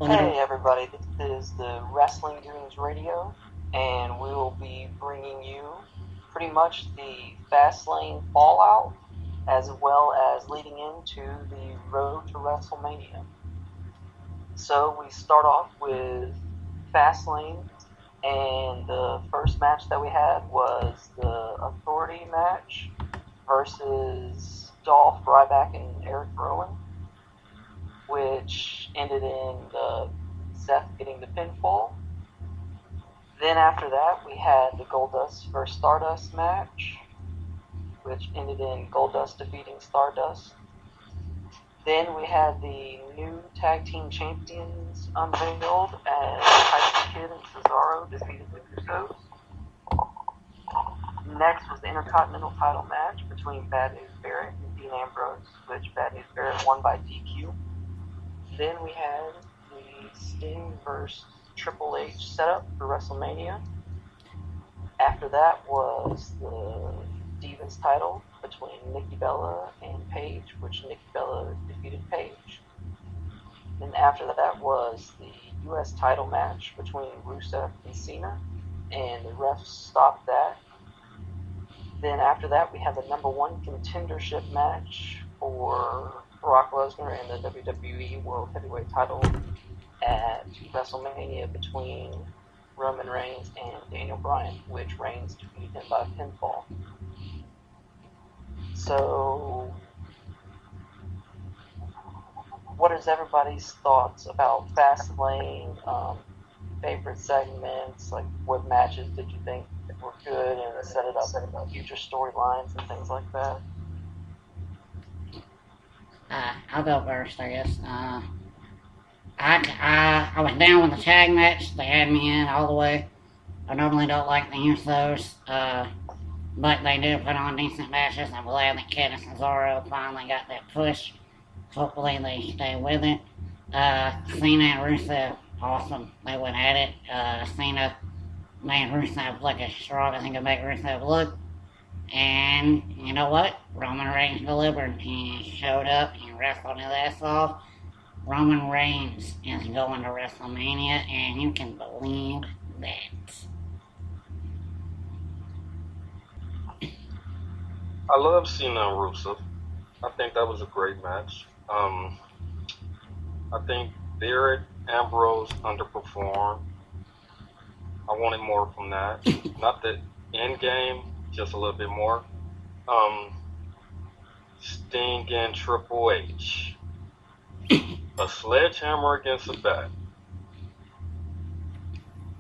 Hey everybody, this is the Wrestling Dreams Radio, and we will be bringing you pretty much the Fastlane fallout as well as leading into the road to WrestleMania. So we start off with Fastlane, and the first match that we had was the Authority match versus Dolph Ryback and Eric Rowan, which ended in Seth getting the pinfall. Then after that, we had the Goldust versus Stardust match, which ended in Goldust defeating Stardust. Then we had the new tag team champions unveiled as Tyson Kidd and Cesaro defeated the Usos. Next was the Intercontinental title match between Bad News Barrett and Dean Ambrose, which Bad News Barrett won by DQ. Then we had the Sting versus Triple H setup for WrestleMania. After that was the Divas title between Nikki Bella and Paige, which Nikki Bella defeated Paige. Then after that was the US title match between Rusev and Cena, and the refs stopped that. Then after that we had the number one contendership match for Brock Lesnar and the WWE World Heavyweight title at WrestleMania between Roman Reigns and Daniel Bryan, which Reigns defeated him by pinfall. So, what is everybody's thoughts about Fastlane? Favorite segments? Like, what matches did you think were good and set it up future storylines and things like that? I'll go first, I guess. I was down with the tag match. They had me in all the way. I normally don't like the Usos, but they do put on decent matches. I'm glad that Kidd and Cesaro finally got that push. Hopefully they stay with it. Cena and Rusev, awesome. They went at it. Cena made Rusev look as strong as he could make Rusev look. And you know what? Roman Reigns delivered. He showed up, he wrestled his ass off. Roman Reigns is going to WrestleMania, and you can believe that. I love Cena and Rusev. I think that was a great match. I think Barrett Ambrose underperformed. I wanted more from that. Not the end game, just a little bit more. Sting and Triple H. A sledgehammer against a bat.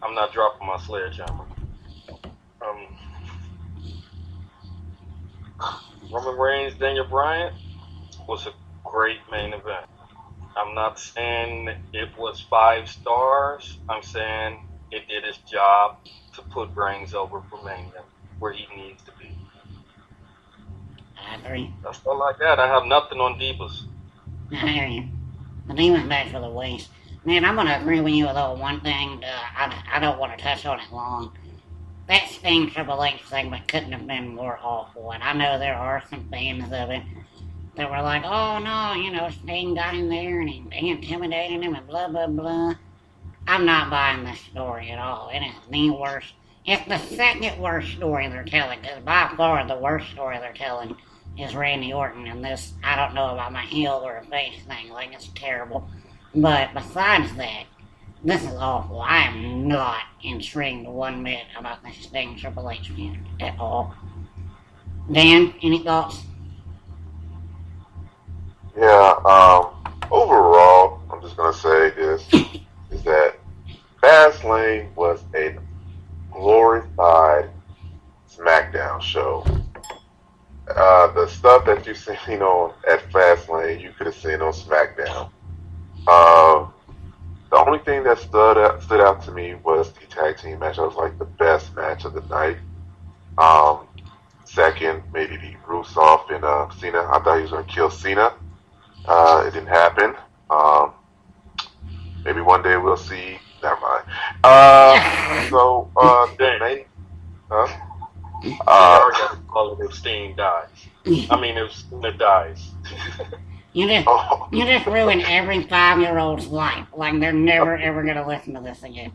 I'm not dropping my sledgehammer. Roman Reigns, Daniel Bryan was a great main event. I'm not saying it was 5 stars. I'm saying it did its job to put Reigns over for Mania, where he needs to be. I agree. That's all I got. I have nothing on Divas. I hear you. The Demon match for the waste. Man, I'm going to agree with you with one thing. I don't want to touch on it long. That Sting Triple H segment couldn't have been more awful, and I know there are some fans of it that were like, oh no, Sting got in there and he intimidated him and blah, blah, blah. I'm not buying this story at all. It is the worst. It's the second worst story they're telling, because by far the worst story they're telling is Randy Orton, and this, I don't know about my heel or face thing, like it's terrible. But besides that, this is awful. I am not intrigued one bit about this Sting Triple H feud at all. Dan, any thoughts? Yeah, overall, I'm just going to say this, is that Fastlane was a glorified SmackDown show. The stuff that you've seen on at Fastlane, you could have seen on SmackDown. The only thing that stood out to me was the tag team match. That was like the best match of the night. Second, maybe the Rusev and Cena. I thought he was going to kill Cena. It didn't happen. Maybe one day we'll see. Never mind. The main. Huh? I already got to call it if Sting dies. I mean, if Cena dies. Oh, You just ruined every 5-year-old's life. Like they're never ever gonna listen to this again.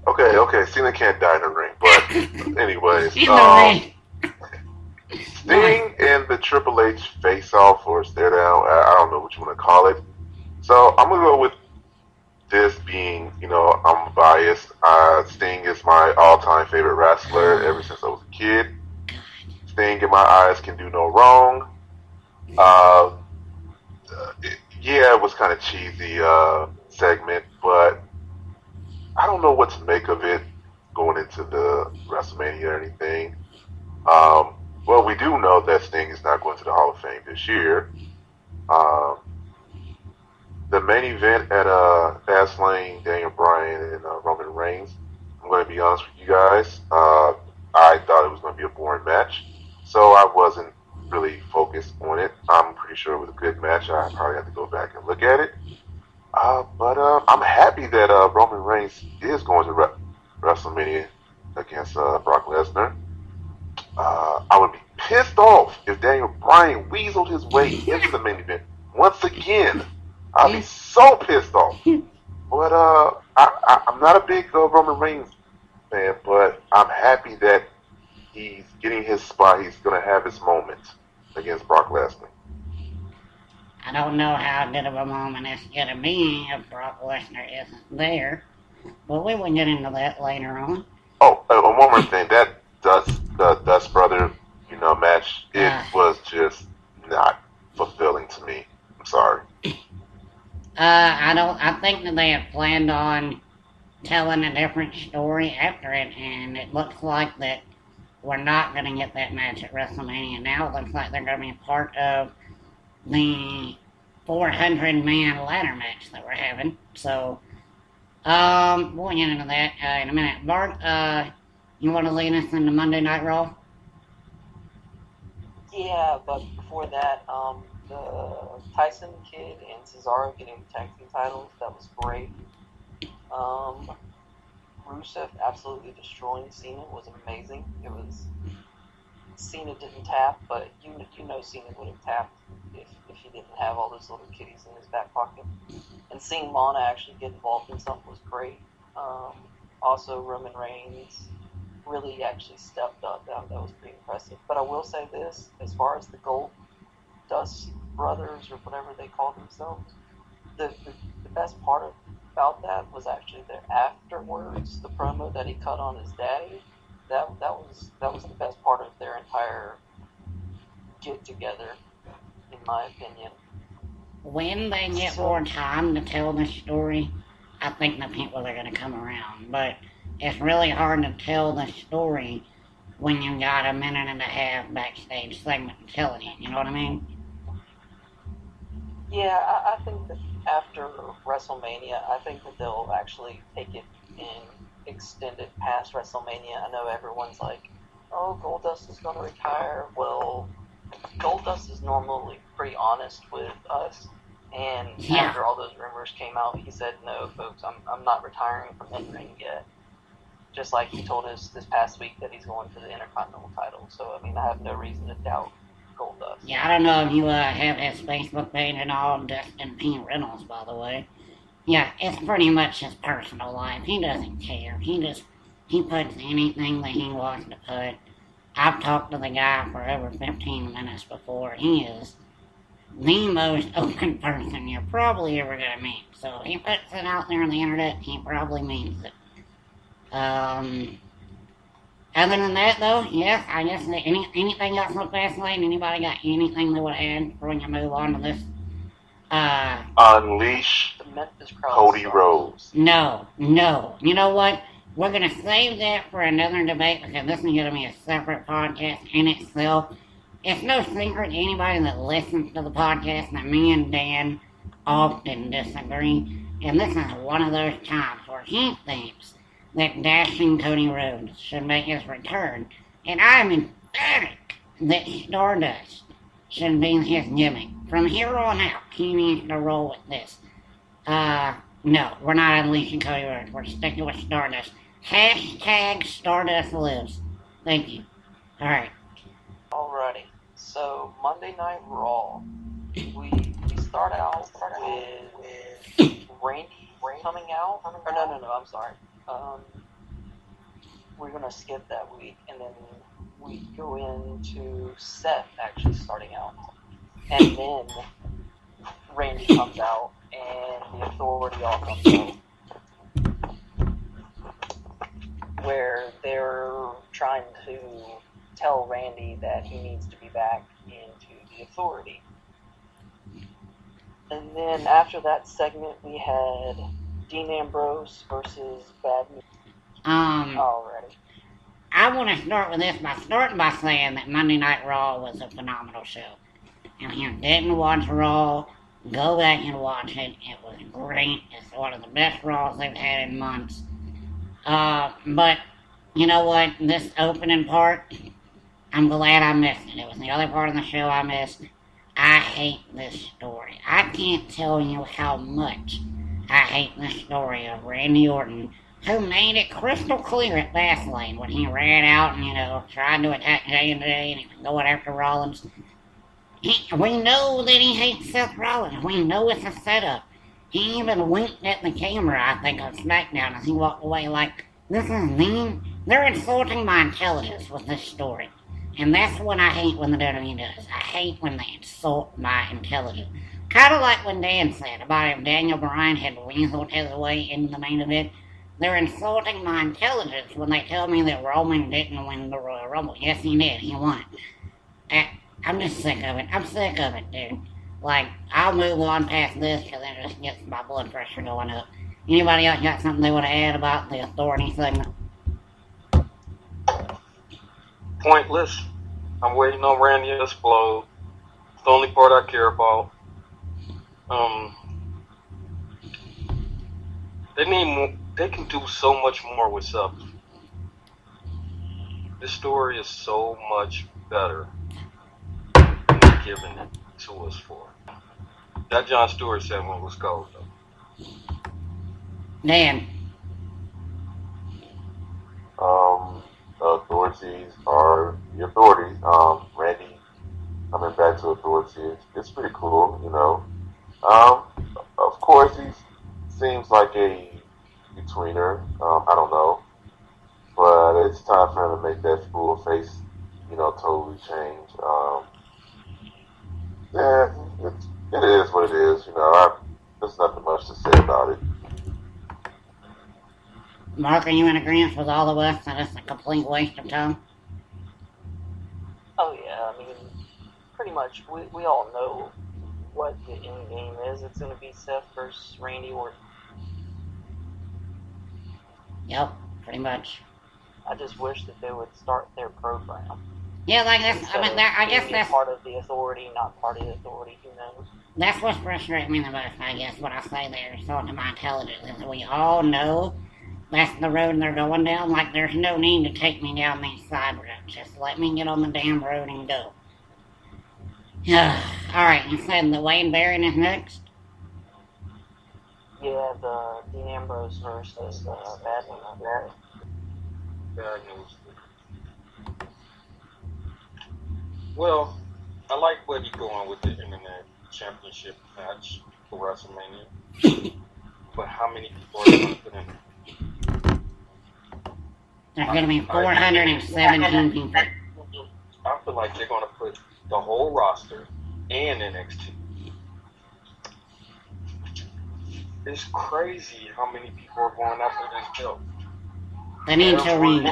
okay. Cena can't die in the ring, but anyways, In the ring. Sting and the Triple H face off or stare down. I don't know what you want to call it. So I'm gonna go with this being, I'm biased. Sting is my all-time favorite wrestler ever since I was a kid. Sting in my eyes can do no wrong. Yeah, it was kind of cheesy segment, but I don't know what to make of it going into the WrestleMania or anything. Well, we do know that Sting is not going to the Hall of Fame this year. The main event at Fastlane, Daniel Bryan and Roman Reigns. I'm going to be honest with you guys. I thought it was going to be a boring match, so I wasn't really focused on it. I'm pretty sure it was a good match. I probably have to go back and look at it. But I'm happy that Roman Reigns is going to WrestleMania against Brock Lesnar. I would be pissed off if Daniel Bryan weaseled his way into the main event once again. I'd be so pissed off. But I'm not a big Roman Reigns fan, but I'm happy that he's getting his spot. He's going to have his moment against Brock Lesnar. I don't know how good of a moment it's gonna be if Brock Lesnar isn't there, but we will get into that later on. Oh, one more thing. That Dust Brother, match, it was just not fulfilling to me. I'm sorry. I think that they have planned on telling a different story after it, and it looks like that we're not gonna get that match at WrestleMania now. It looks like they're gonna be a part of the 400-man ladder match that we're having. So, we'll get into that in a minute. Bart, you want to lead us into Monday Night Raw? Yeah, but before that, the Tyson Kid and Cesaro getting the tag team titles, that was great. Rusev absolutely destroying Cena was amazing. It was Cena didn't tap, but you know Cena would have tapped if he didn't have all those little kitties in his back pocket. And seeing Lana actually get involved in something was great. Also, Roman Reigns really actually stepped up. That was pretty impressive. But I will say this, as far as the Gold Dust Brothers or whatever they call themselves, the best part about that was actually their afterwards, the promo that he cut on his daddy. That was the best part of their entire get together, in my opinion. When they get more time to tell the story, I think the people are going to come around. But it's really hard to tell the story when you've got a minute and a half backstage segment telling it. You know what I mean? Yeah, I think that after WrestleMania, I think that they'll actually take it and extend it past WrestleMania. I know everyone's like, oh, Goldust is going to retire. Well, Goldust is normally pretty honest with us. And after all those rumors came out, he said, no, folks, I'm not retiring from in-ring yet. Just like he told us this past week that he's going for the Intercontinental title. So, I mean, I have no reason to doubt Goldust. Yeah, I don't know if you have his Facebook page and all, Dustin P. Reynolds, by the way. Yeah, it's pretty much his personal life. He doesn't care. He puts anything that he wants to put. I've talked to the guy for over 15 minutes before. He is the most open person you're probably ever going to meet. So he puts it out there on the internet, he probably means it. Other than that, though, yes, I guess anything else with Fastlane? Anybody got anything they would add before we move on to this? Unleash Cody Rhodes. No. You know what? We're going to save that for another debate because this is going to be a separate podcast in itself. It's no secret to anybody that listens to the podcast that me and Dan often disagree. And this is one of those times where he thinks that Dashing Cody Rhodes should make his return. And I'm emphatic that Stardust should be his gimmick. From here on out, he needs to roll with this. No, we're not unleashing Cody Rhodes. We're sticking with Stardust. Hashtag Stardust lives. Thank you. Alright. Alrighty. So Monday Night Raw, we start out with Randy coming out. Or no, I'm sorry. We're gonna skip that week, and then we go into Seth actually starting out, and then Randy comes out, and the Authority all comes out, where they're trying to tell Randy that he needs to be back into the Authority. And then after that segment, we had Dean Ambrose versus Bad News. Already. I want to start with this by starting by saying that Monday Night Raw was a phenomenal show. And if you didn't watch Raw, go back and watch it. It was great. It's one of the best Raws they've had in months. But you know what? This opening part, I'm glad I missed it. It was the other part of the show I missed. I hate this story. I can't tell you how much I hate this story of Randy Orton, who made it crystal clear at Fastlane when he ran out and, tried to attack J&J and he was going after Rollins. We know that he hates Seth Rollins. We know it's a setup. He even winked at the camera, I think, on SmackDown as he walked away like, this is mean. They're insulting my intelligence with this story. And that's what I hate when the WWE does. I hate when they insult my intelligence. Kind of like when Dan said about if Daniel Bryan had weaseled his way into the main event. They're insulting my intelligence when they tell me that Roman didn't win the Royal Rumble. Yes, he did. He won. I'm just sick of it. I'm sick of it, dude. Like, I'll move on past this because it just gets my blood pressure going up. Anybody else got something they want to add about the Authority segment? Pointless. I'm waiting on Randy to explode. It's the only part I care about. They need more. They can do so much more with subs. This story is so much better than they're giving it to us for. That Jon Stewart segment was cold, though. Dan. Authorities are the authorities. Randy coming back to Authority, it's pretty cool, Of course, he seems like a betweener. I don't know, but it's time for him to make that full face, totally change. Yeah, it is what it is. There's nothing much to say about it. Mark, are you in agreement with all of us that it's a complete waste of time? Oh yeah, I mean, pretty much we all know what the end game is. It's going to be Seth versus Randy Orton. Yep, pretty much. I just wish that they would start their program. Yeah, like that's. I guess that's part of the Authority, not part of the Authority. Who knows? That's what frustrates me the most. I guess what I say there is sort of my intelligence. Is we all know that's the road they're going down. Like there's no need to take me down these side roads. Just let me get on the damn road and go. All right, you said the Wade Barrett is next. Yeah, the Dean Ambrose versus Bad News. Bad News. Well, I like where he's going with the Internet Championship match for WrestleMania. But how many people are going to put in there? There's going to be 417 people. I feel like they're going to put the whole roster and NXT. It's crazy how many people are going after this belt. They need to ring.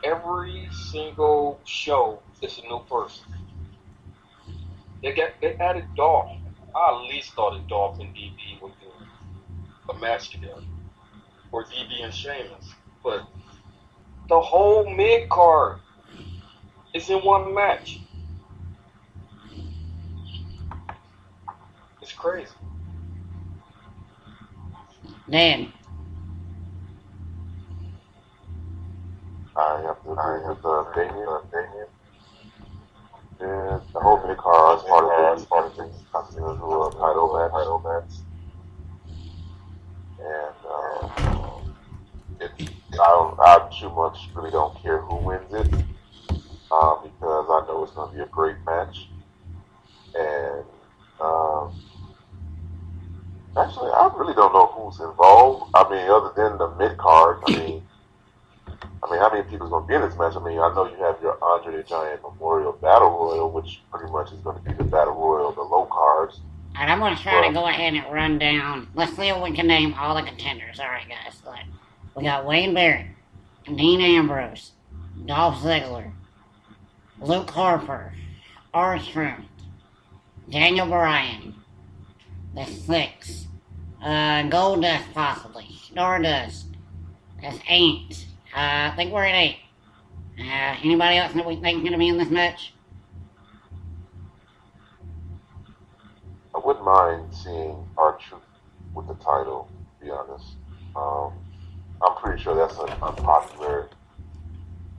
Every single show is a new person. They added Dolph. I at least thought that Dolph and DB would do a match together. Or DB and Sheamus. But the whole mid card is in one match. It's crazy. Dan. I have to agree with Damien. And the whole mid card is part of the Continental title match. And I too much really don't care who wins it, because really don't know who's involved. I mean, other than the mid card, how many people's gonna be in this match? I mean, I know you have your Andre the Giant Memorial Battle Royal, which pretty much is going to be the Battle Royal, the low cards. Alright, I'm going to try to go ahead and run down. Let's see if we can name all the contenders. Alright, guys. We got Wade Barrett, Dean Ambrose, Dolph Ziggler, Luke Harper, R-Truth, Daniel Bryan, the Six, Goldust possibly, Stardust, that's 8. I think we're at 8. Anybody else that we think is going to be in this match? I wouldn't mind seeing R-Truth with the title, to be honest. I'm pretty sure that's an unpopular.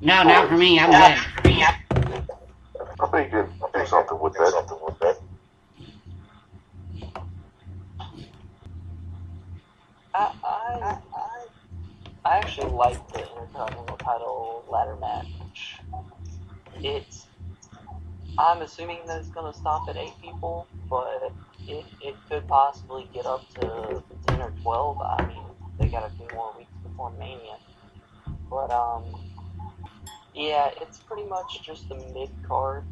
No, not for me. I'm good. I think you can do something with that. I actually like the Intercontinental title ladder match. I'm assuming that it's going to stop at 8 people, but it could possibly get up to 10 or 12. I mean, they got a few more weeks before Mania. But, yeah, it's pretty much just the mid-card,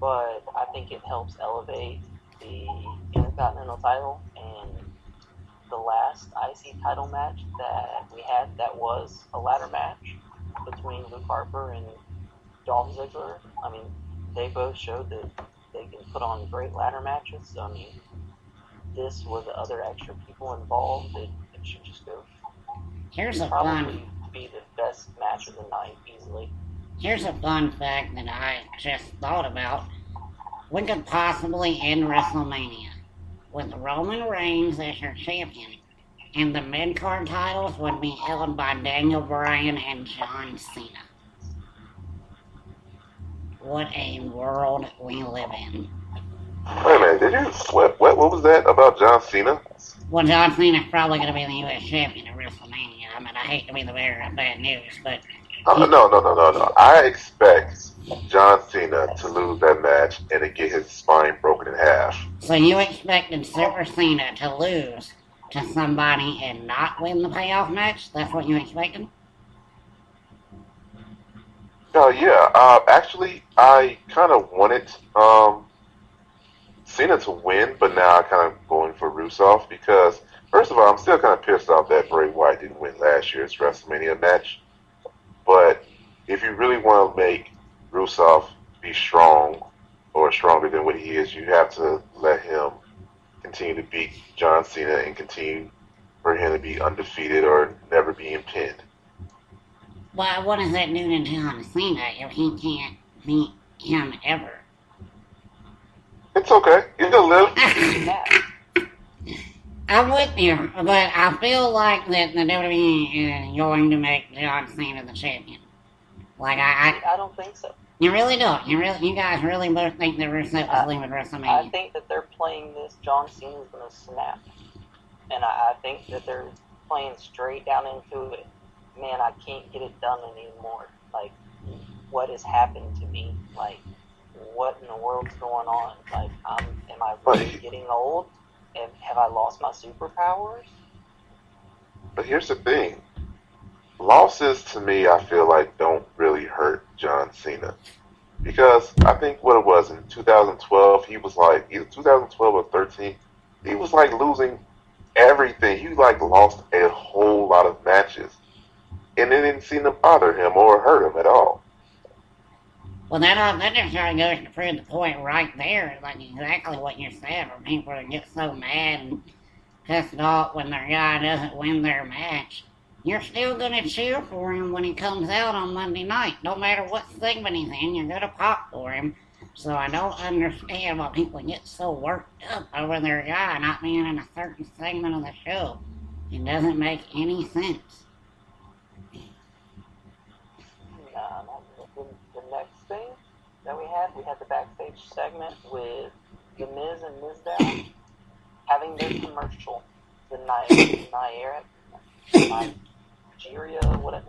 but I think it helps elevate the Intercontinental title. And the last IC title match that we had, that was a ladder match between Luke Harper and Dolph Ziggler. I mean, they both showed that they can put on great ladder matches. So, I mean, this with the other extra people involved, it should just go. Here's a probably be the best match of the night easily. Here's a fun fact that I just thought about. We could possibly end WrestleMania with Roman Reigns as your champion, and the mid-card titles would be held by Daniel Bryan and John Cena. What a world we live in. Wait a minute, did you? What was that about John Cena? Well, John Cena's probably going to be the U.S. champion at WrestleMania. I mean, I hate to be the bearer of bad news, but... No. I expect John Cena to lose that match and to get his spine broken in half. So you expected Super Cena to lose to somebody and not win the payoff match? That's what you expected? Yeah. Actually, I kind of wanted Cena to win, but now I'm kind of going for Rusev because, first of all, I'm still kind of pissed off that Bray Wyatt didn't win last year's WrestleMania match. But if you really want to make Rusev be strong or stronger than what he is, you have to let him continue to beat John Cena and continue for him to be undefeated or never being pinned. Well, what is that doing to John Cena if he can't beat him ever? It's okay. He'll live. I'm with you, but I feel like that the WWE is going to make John Cena the champion. Like, I don't think so. You really don't? You guys really both think that Rusev was leaving WrestleMania? I think that they're playing this John Cena's going to snap. And I think that they're playing straight down into it. Man, I can't get it done anymore. Like, what has happened to me? Like, what in the world's going on? Like, am I really getting old? And have I lost my superpowers? But here's the thing. Losses, to me, I feel like don't really hurt John Cena. Because I think what it was in 2012, he was like, either 2012 or 13, he was like losing everything. He like lost a whole lot of matches. And it didn't seem to bother him or hurt him at all. Well, that just sort of goes to prove the point right there, like exactly what you said, where people get so mad and pissed off when their guy doesn't win their match. You're still going to cheer for him when he comes out on Monday night. No matter what segment he's in, you're going to pop for him. So I don't understand why people get so worked up over their guy not being in a certain segment of the show. It doesn't make any sense. The next thing that we had the backstage segment with The Miz and Mizdow having their commercial, the Nigeria,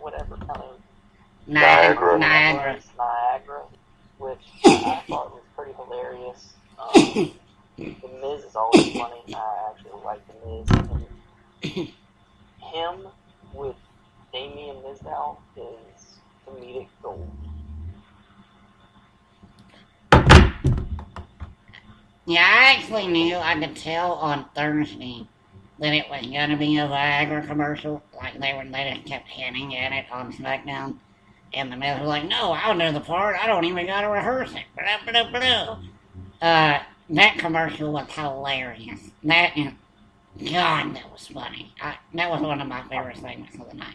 whatever kind of Niagara, which I thought was pretty hilarious. The Miz is always funny. I actually like The Miz. And Him with Damien Mizdow is comedic gold. Yeah, I actually knew I could tell on Thursday that it was gonna be a Viagra commercial. Like they just kept hinting at it on SmackDown. And the Miz was like, no, I'll do the part. I don't even gotta rehearse it. Blah, blah, blah. That commercial was hilarious. God, that was funny. That was one of my favorite segments of the night.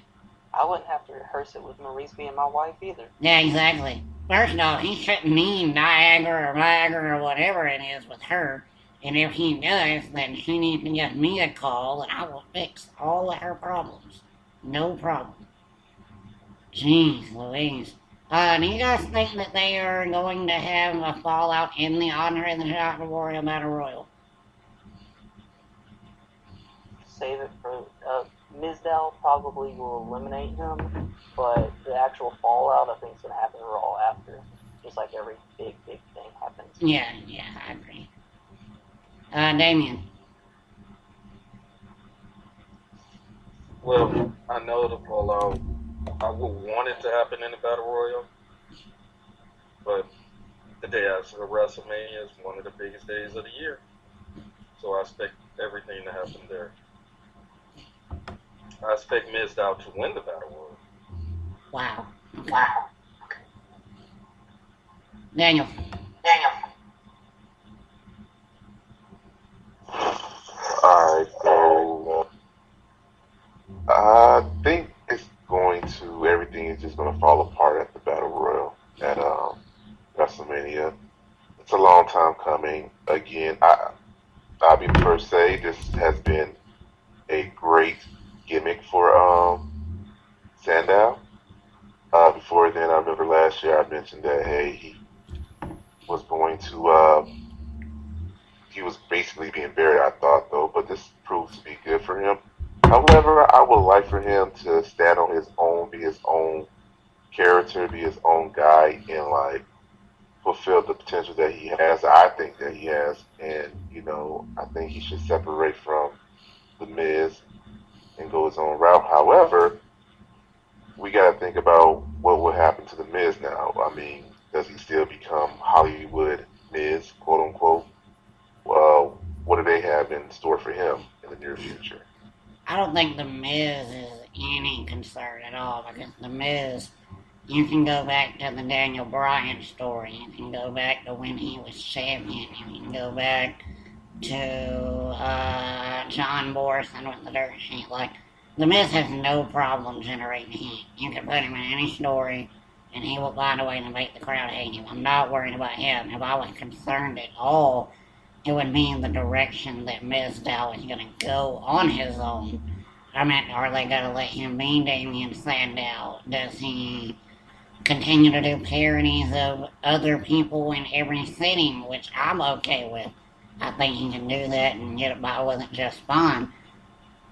I wouldn't have to rehearse it with Maurice being my wife either. Yeah, exactly. First off, he shouldn't mean Niagara or Viagra or whatever it is with her. And if he does, then she needs to give me a call and I will fix all of her problems. No problem. Jeez Louise. Do you guys think that they are going to have a fallout in the honor of the Shot Memorial Battle Royal? Save it for Mizdow probably will eliminate him, but the actual fallout I think is going to happen Raw after, just like every big thing happens. Yeah, I agree. Damien. Well, I know the fallout. I would want it to happen in the Battle Royal, but the day after WrestleMania is one of the biggest days of the year, so I expect everything to happen there. I expect Mizdow to win the Battle Royal. Wow. Okay. Daniel. Alright, so I think everything is just going to fall apart at the Battle Royal at WrestleMania. It's a long time coming. Again, I'll be the first to say this has been a great gimmick for Sandow. Before then, I remember last year I mentioned that, hey, he was basically being buried, I thought, though, but this proved to be good for him. However, I would like for him to stand on his own, be his own character, be his own guy, and like fulfill the potential that he has. I think that he has, and I think he should separate from the Miz and go his own route. However, we got to think about what will happen to the Miz now. I mean, does he still become Hollywood Miz, quote unquote? Well, what do they have in store for him in the near future? I don't think The Miz is any concern at all because The Miz, you can go back to the Daniel Bryan story. You can go back to when he was champion. You can go back to John Morrison with the dirt sheet. Like, The Miz has no problem generating heat. You can put him in any story and he will find a way to make the crowd hate him. I'm not worried about him. If I was concerned at all, it would mean the direction that Mizdow is going to go on his own. I mean, are they going to let him be Damien Sandow? Does he continue to do parodies of other people in every setting, which I'm okay with? I think he can do that and get by with it just fine.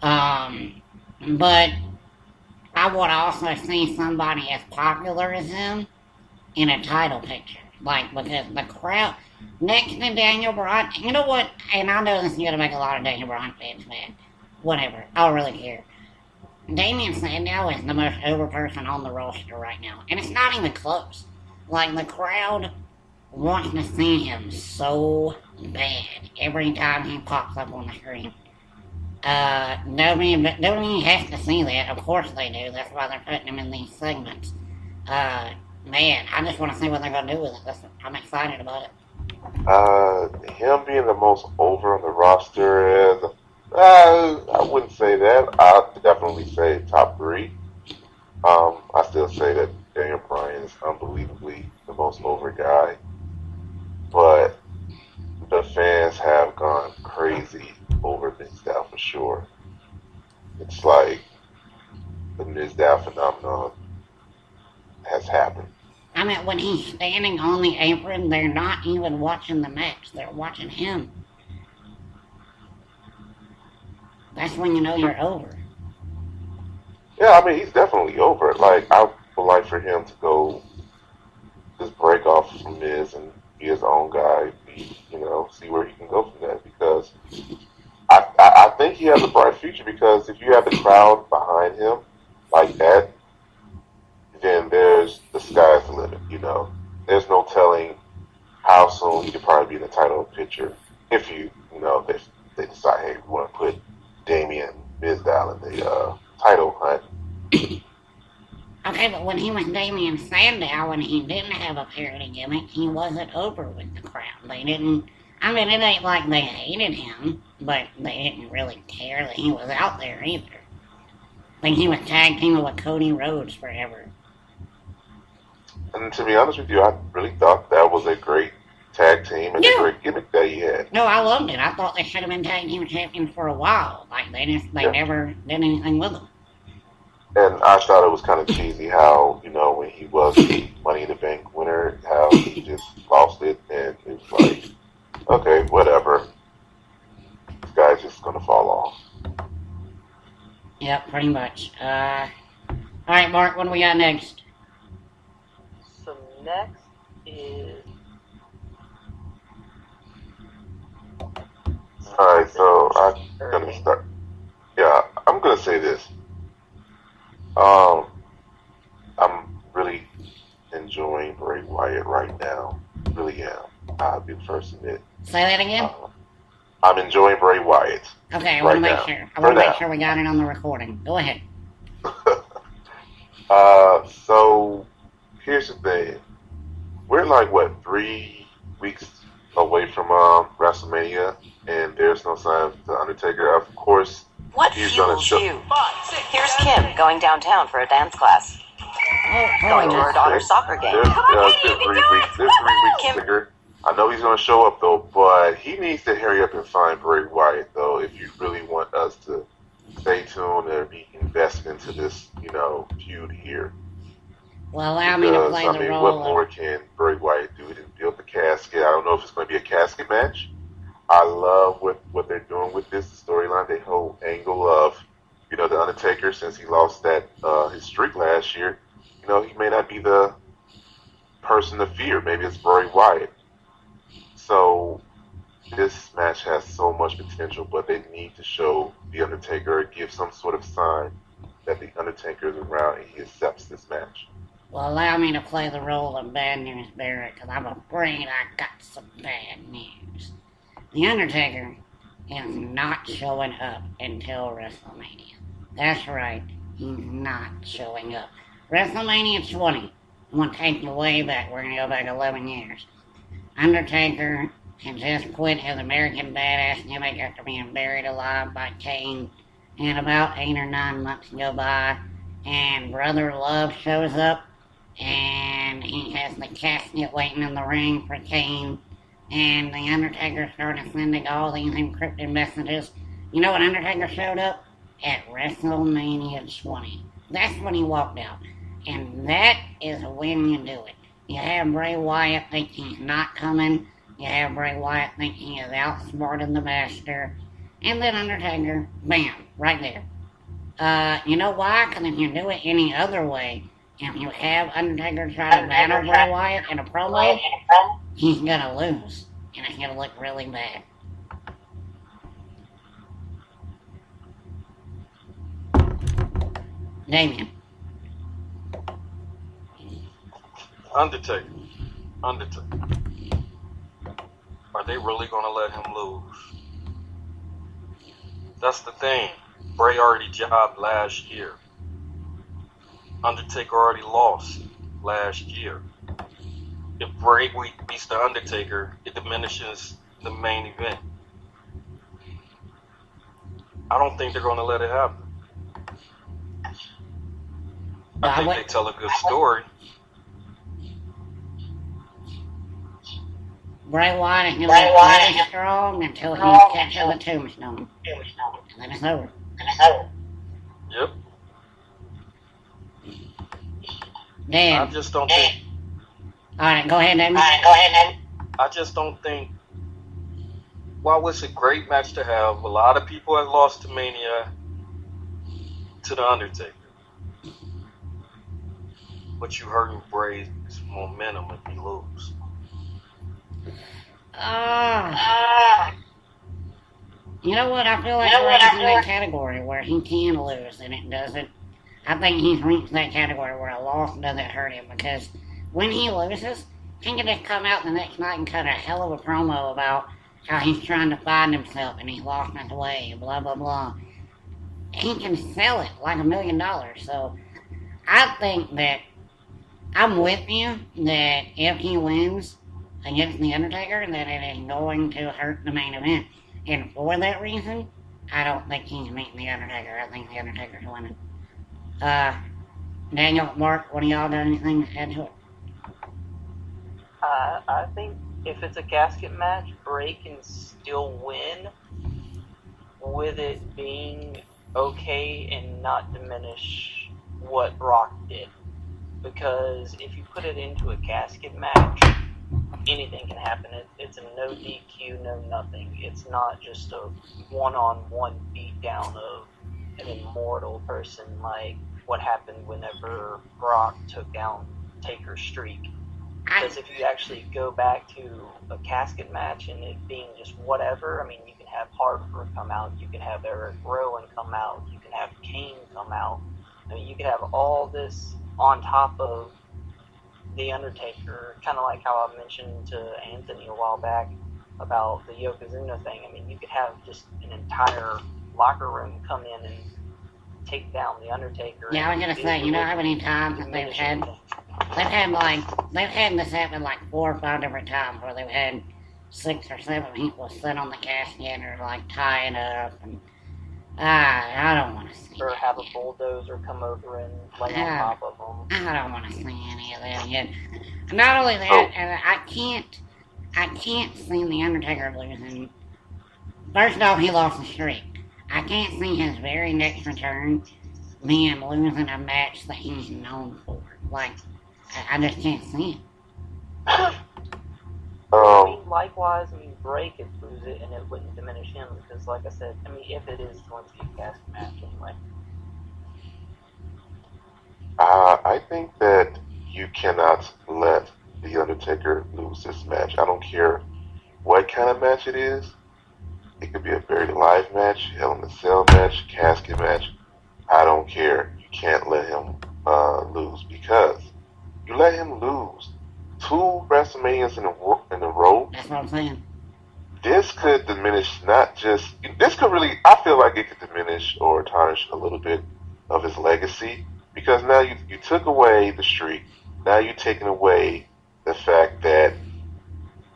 But I would also see somebody as popular as him in a title picture. Like, because the crowd, next to Daniel Bryan, you know what? And I know this is going to make a lot of Daniel Bryan fans mad. Whatever. I don't really care. Damien Sandow is the most over person on the roster right now. And it's not even close. Like, the crowd wants to see him so bad every time he pops up on the screen. WWE has to see that. Of course they do. That's why they're putting him in these segments. Man, I just want to see what they're going to do with it. I'm excited about it. Him being the most over on the roster is, I wouldn't say that. I'd definitely say top 3. I still say that Daniel Bryan is unbelievably the most over guy. But the fans have gone crazy over Mizdow for sure. It's like the Mizdow phenomenon has happened. I mean, when he's standing on the apron, they're not even watching the match. They're watching him. That's when you know you're over. Yeah, I mean, he's definitely over. Like, I would like for him to go just break off from Miz and be his own guy, see where he can go from that. Because I think he has a bright future because future. If they decide, hey, we want to put Damien Mizdow in the title hunt. Okay, but when he was Damien Sandow and he didn't have a parody gimmick, he wasn't over with the crowd. They didn't. I mean, it ain't like they hated him, but they didn't really care that he was out there either. I think he was tag teaming with Cody Rhodes forever. And to be honest with you, I really thought that was a great tag team and a great gimmick that he had. No, I loved it. I thought they should have been tag team champions for a while. Like they never did anything with them. And I thought it was kind of cheesy how, when he was the Money in the Bank winner, how he just lost it, and it was like, okay, whatever. This guy's just gonna fall off. Yep, pretty much. Alright, Mark, what do we got next? So next is... Alright, so I'm gonna start. Yeah, I'm gonna say this. I'm really enjoying Bray Wyatt right now. Really am. I'll be the first to admit. Say that again? I'm enjoying Bray Wyatt. Okay, I want to make sure. I want to make sure we got it on the recording. Go ahead. So here's the thing. We're like 3 weeks away from WrestleMania, and there's no sign of the Undertaker. Of course, what fuels you? Here's Kim going downtown for a dance class. Going to her daughter's soccer game. There's 3 weeks bigger. I know he's going to show up, though, but he needs to hurry up and find Bray Wyatt, though, if you really want us to stay tuned and be invested into this, feud here. Well, allow me to play the role. What more can Bray Wyatt do to build the casket? I don't know if it's going to be a casket match. I love what they're doing with this storyline. The whole angle of, the Undertaker, since he lost his streak last year, he may not be the person to fear. Maybe it's Bray Wyatt. So this match has so much potential, but they need to show the Undertaker or give some sort of sign that the Undertaker is around and he accepts this match. Well, allow me to play the role of Bad News Barrett, because I'm afraid I got some bad news. The Undertaker is not showing up until WrestleMania. That's right, he's not showing up. WrestleMania 20. I'm going to take you way back. We're going to go back 11 years. Undertaker had just quit his American Badass gimmick after being buried alive by Kane. And about 8 or 9 months go by, and Brother Love shows up, and he has the casket waiting in the ring for Kane. And the Undertaker started sending all these encrypted messages. You know when Undertaker showed up? At WrestleMania 20. That's when he walked out. And that is when you do it. You have Bray Wyatt think he's not coming. You have Bray Wyatt think he is outsmarting the master. And then Undertaker, bam, right there. You know why? Because if you do it any other way, if you have Undertaker try to battle Bray Wyatt in a promo, he's going to lose. And it's going to look really bad. Damien. Undertaker. Are they really going to let him lose? That's the thing. Bray already jobbed last year. Undertaker already lost last year. If Bray beats the Undertaker, it diminishes the main event. I don't think they're going to let it happen. I think they tell a good story. Bray Wyatt is going to be really strong until he's catching the tombstone. And then it's over. Yep. Dan. I just don't think. Alright, go ahead, Damien. I just don't think. While it's a great match to have, a lot of people have lost to Mania to the Undertaker. But you hurting Bray's momentum if he lose. You know what? I feel like Bray's in that category where he can lose and it doesn't. I think he's reached that category where a loss doesn't hurt him, because when he loses, he can just come out the next night and cut a hell of a promo about how he's trying to find himself and he's lost his way, blah, blah, blah. He can sell it like $1 million. So I think that I'm with you that if he wins against The Undertaker, that it is going to hurt the main event. And for that reason, I don't think he's meeting The Undertaker. I think The Undertaker's winning. Daniel, Mark, what do y'all got anything to add to it? I think if it's a casket match, Bray can still win with it being okay and not diminish what Brock did. Because if you put it into a casket match, anything can happen. It's a no DQ, no nothing. It's not just a one-on-one beatdown of an immortal person like what happened whenever Brock took down Taker's streak. Because if you actually go back to a casket match and it being just whatever, I mean, you can have Harper come out, you can have Eric Rowan come out, you can have Kane come out. I mean, you could have all this on top of The Undertaker, kind of like how I mentioned to Anthony a while back about the Yokozuna thing. I mean, you could have just an entire locker room come in and take down The Undertaker. Yeah, I was gonna say, you know how many times that they've had this happen like 4 or 5 different times where they've had 6 or 7 people sit on the casket or like tie it up, and I don't want to see. Or have a bulldozer come over and lay on top of them. I don't want to see any of that yet. Not only that, I can't see The Undertaker losing. First off, he lost the streak. I can't see his very next return being losing a match that he's known for. Like, I just can't see it. I mean, likewise, I mean, Bray could lose it and it wouldn't diminish him because, like I said, I mean, if it is going to be a casket match anyway. I think that you cannot let The Undertaker lose this match. I don't care what kind of match it is. It could be a buried alive match, Hell in a Cell match, casket match. I don't care. You can't let him lose because you let him lose 2 WrestleManias in a row. That's what I'm saying. This could diminish I feel like it could diminish or tarnish a little bit of his legacy because now you took away the streak. Now you're taking away the fact that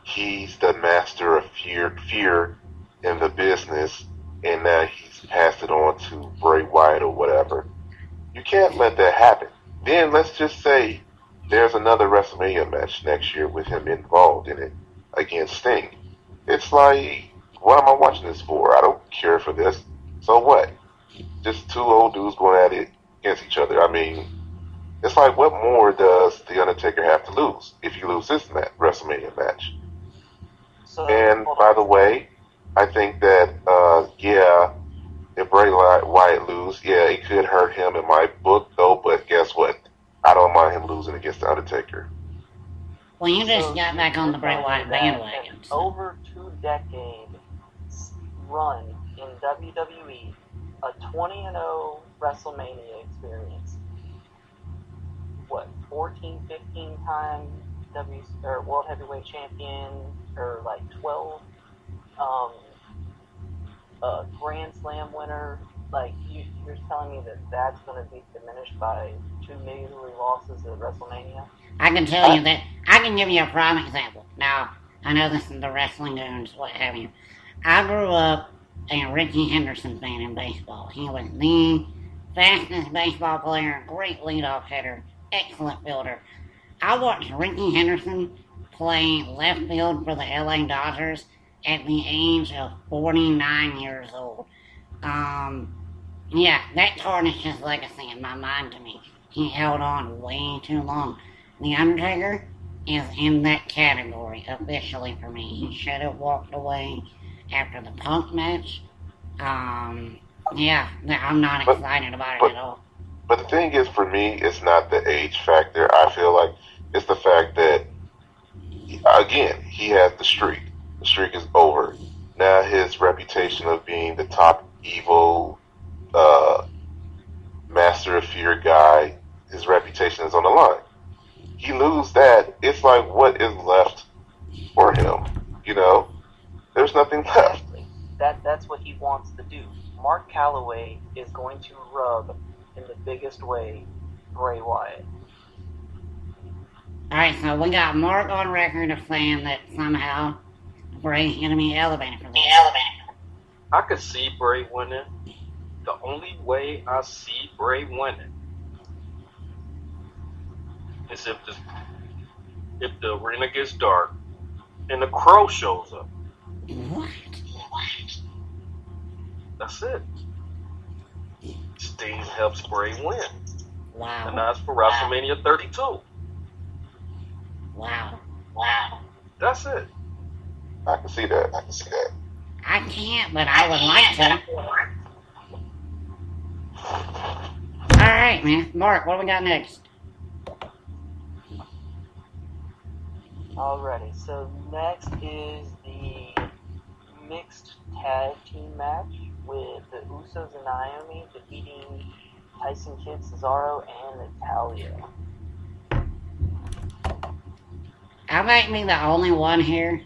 he's the master of fear in the business, and now he's passed it on to Bray Wyatt or whatever. You can't let that happen. Then let's just say there's another WrestleMania match next year with him involved in it against Sting. It's like, what am I watching this for? I don't care for this. So what? Just 2 old dudes going at it against each other. I mean, it's like, what more does The Undertaker have to lose if you lose this WrestleMania match? And by the way, I think that, if Bray Wyatt lose, it could hurt him in my book, though, but guess what? I don't mind him losing against The Undertaker. Well, you just got back on the Bray Wyatt bandwagon. So. Over 2 decade run in WWE, a 20-0 WrestleMania experience, 14, 15 time World Heavyweight Champion, or like 12 Grand Slam winner. Like, you're telling me that that's going to be diminished by 2 measly losses at WrestleMania? I can tell you that. I can give you a prime example. Now, I know this is the wrestling goons, what have you. I grew up a Ricky Henderson fan in baseball. He was the fastest baseball player, great leadoff hitter, excellent fielder. I watched Ricky Henderson play left field for the LA Dodgers at the age of 49 years old. That tarnished his legacy in my mind to me. He held on way too long. The Undertaker is in that category officially for me. He should have walked away after the Punk match. I'm not excited about it at all. But the thing is, for me, it's not the age factor. I feel like it's the fact that, again, he has the streak. The streak is over. Now his reputation of being the top evil, master of fear guy, his reputation is on the line. He loses that, it's like, what is left for him? You know? There's nothing left. Exactly. That's what he wants to do. Mark Calloway is going to rub in the biggest way Bray Wyatt. Alright, so we got Mark on record of saying that somehow Bray's gonna be elevated for this. I could see Bray winning. The only way I see Bray winning is if the arena gets dark and the Crow shows up. What? That's it. Sting helps Bray win. Wow. And that's for WrestleMania 32. Wow. That's it. I can see that. I can't, but I would like to. Alright, man. Mark, what do we got next? Alrighty, so next is the mixed tag team match with the Usos and Naomi defeating Tyson Kidd, Cesaro, and Natalya. I might be the only one here.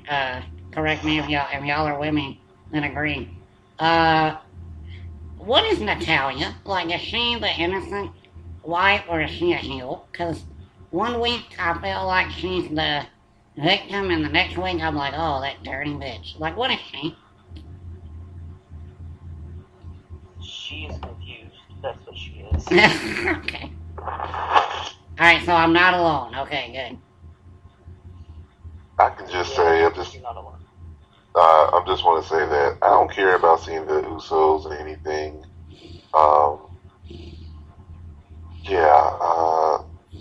Correct me if y'all are women that agree. What is Natalya? Like, is she the innocent wife or is she a heel? Because one week I feel like she's the victim, and the next week I'm like, oh, that dirty bitch. Like, what is she? She is confused. That's what she is. Okay. Alright, so I'm not alone. Okay, good. I can just say, You're not alone. I just want to say that I don't care about seeing the Usos or anything.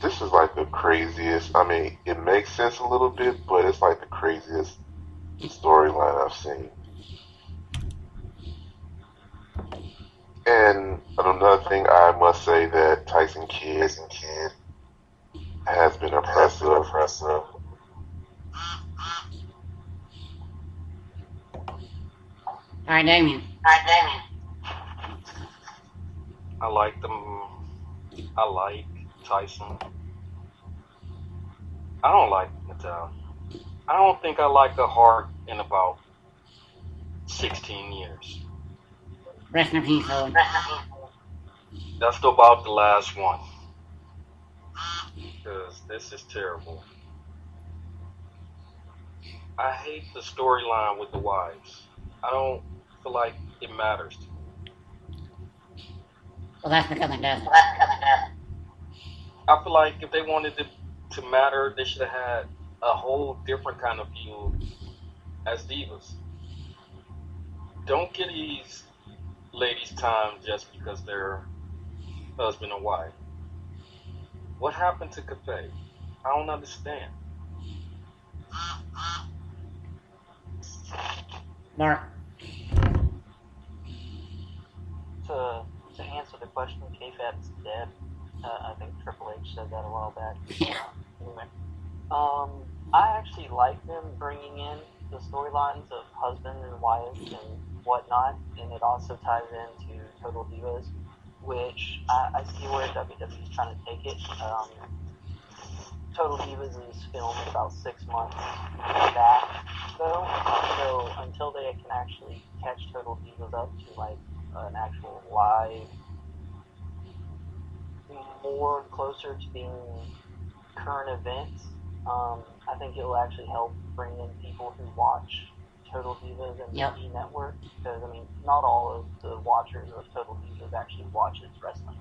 This is like the craziest. I mean, it makes sense a little bit, but it's like the craziest storyline I've seen. And another thing, I must say that Tyson Kidd has been oppressive. Alright, Damien. I like them. I like Tyson. I don't like Natalya. I don't think I like her heart in about 16 years. Rest in peace, Owen. That's about the last one. Because this is terrible. I hate the storyline with the wives. I don't feel like it matters to me. Well, that's because it doesn't. I feel like if they wanted it to matter, they should have had a whole different kind of view as divas. Don't get these ladies time just because they're husband and wife. What happened to Cafe? I don't understand. Mark. To answer the question, K-Fab's dead. I think Triple H said that a while back. Yeah. Anyway, I actually like them bringing in the storylines of husband and wife and whatnot, and it also ties into Total Divas, which I see where WWE is trying to take it. Total Divas is filmed about 6 months back, though, so until they can actually catch Total Divas up to like an actual live, more closer to being current events, I think it will actually help bring in people who watch Total Divas and the E Network, because I mean, not all of the watchers of Total Divas actually watches wrestling.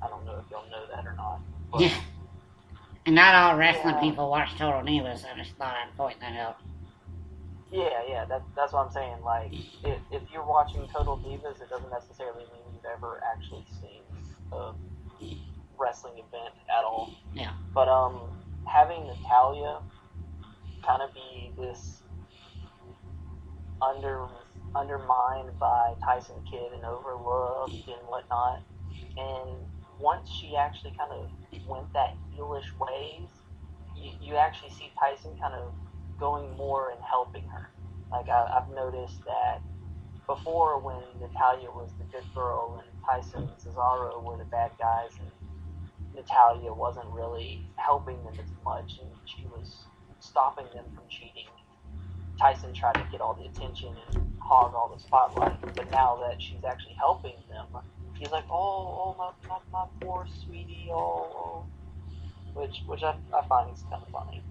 I don't know if y'all know that or not. But, Yeah. And not all wrestling people watch Total Divas. I just thought I'd point that out. Yeah, that's what I'm saying. Like, if you're watching Total Divas, it doesn't necessarily mean you've ever actually seen a wrestling event at all. Yeah. But having Natalya kind of be this undermined by Tyson Kidd and overlooked and whatnot, and once she actually kind of went that heelish ways, you actually see Tyson kind of going more and helping her. Like, I've noticed that before, when Natalya was the good girl and Tyson and Cesaro were the bad guys, and Natalya wasn't really helping them as much, and she was stopping them from cheating. Tyson tried to get all the attention and hog all the spotlight, but now that she's actually helping them, he's like, oh, my poor sweetie, oh. Which I find is kind of funny.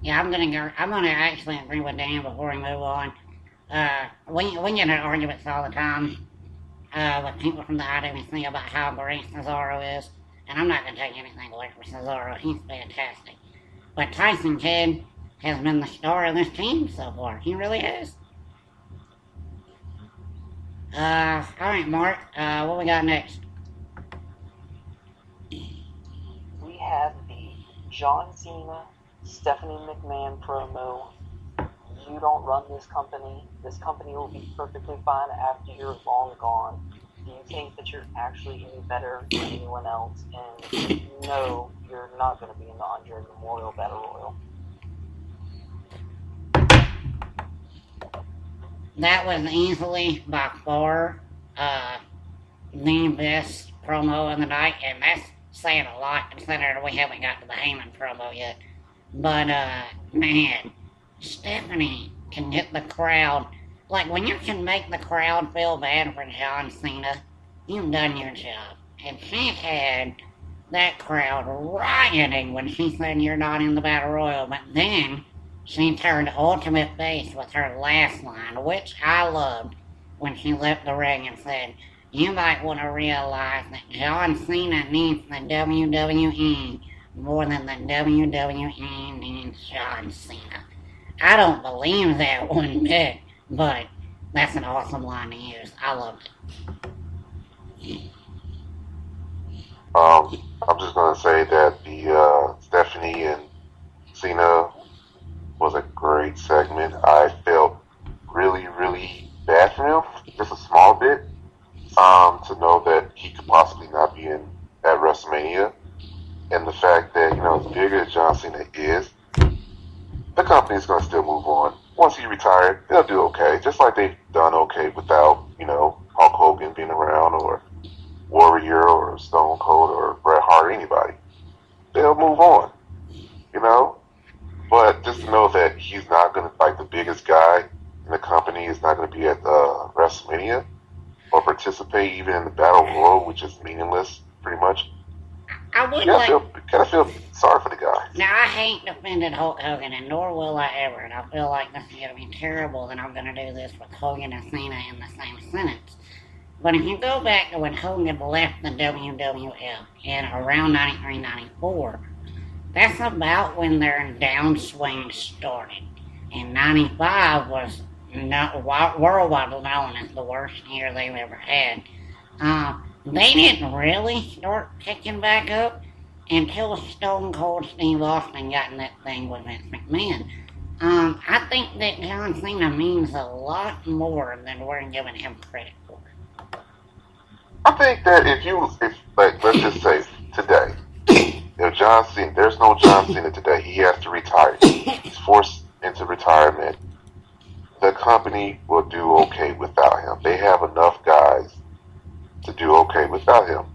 Yeah, I'm gonna actually agree with Dan before we move on. We get in arguments all the time with people from the IWC about how great Cesaro is, and I'm not gonna take anything away from Cesaro. He's fantastic. But Tyson Kidd has been the star of this team so far. He really is. Alright, Mark, what we got next? We have the John Cena, Stephanie McMahon promo. You don't run this company. This company will be perfectly fine after you're long gone. Do you think that you're actually any better than anyone else? And no, you're not going to be in the Andre Memorial Battle Royal. That was easily, by far, the best promo of the night, and that's saying a lot considering we haven't got to the Heyman promo yet. But, man, Stephanie can get the crowd. Like, when you can make the crowd feel bad for John Cena, you've done your job. And she had that crowd rioting when she said you're not in the Battle Royal, but then she turned ultimate face with her last line, which I loved, when she left the ring and said, you might want to realize that John Cena needs the WWE more than the WWE needs John Cena. I don't believe that one bit, but that's an awesome line to use. I loved it. I'm just gonna say that the Stephanie and Cena was a great segment. I felt really, really bad for him, just a small bit, to know that he could possibly not be in at WrestleMania, and the fact that, you know, as big as John Cena is, the company's gonna still move on. Once he retired, they'll do okay, just like they've done okay without, you know, Hulk Hogan being around, or Warrior, or Stone Cold, or Bret Hart, or anybody. They'll move on, you know. But just to know that he's not going to, like, the biggest guy in the company is not going to be at WrestleMania or participate even in the Battle Royal, which is meaningless, pretty much. I would kind of feel sorry for the guy. Now, I hate defending Hulk Hogan, and nor will I ever, and I feel like this is going to be terrible that I'm going to do this with Hogan and Cena in the same sentence. But if you go back to when Hogan left the WWF in around 93, 94, that's about when their downswing started. And 95 was worldwide known as the worst year they've ever had. They didn't really start picking back up until Stone Cold Steve Austin got in that thing with Vince McMahon. I think that John Cena means a lot more than we're giving him credit for. I think that let's just say today, if John Cena, there's no John Cena today, he has to retire. He's forced into retirement. The company will do okay without him. They have enough guys to do okay without him.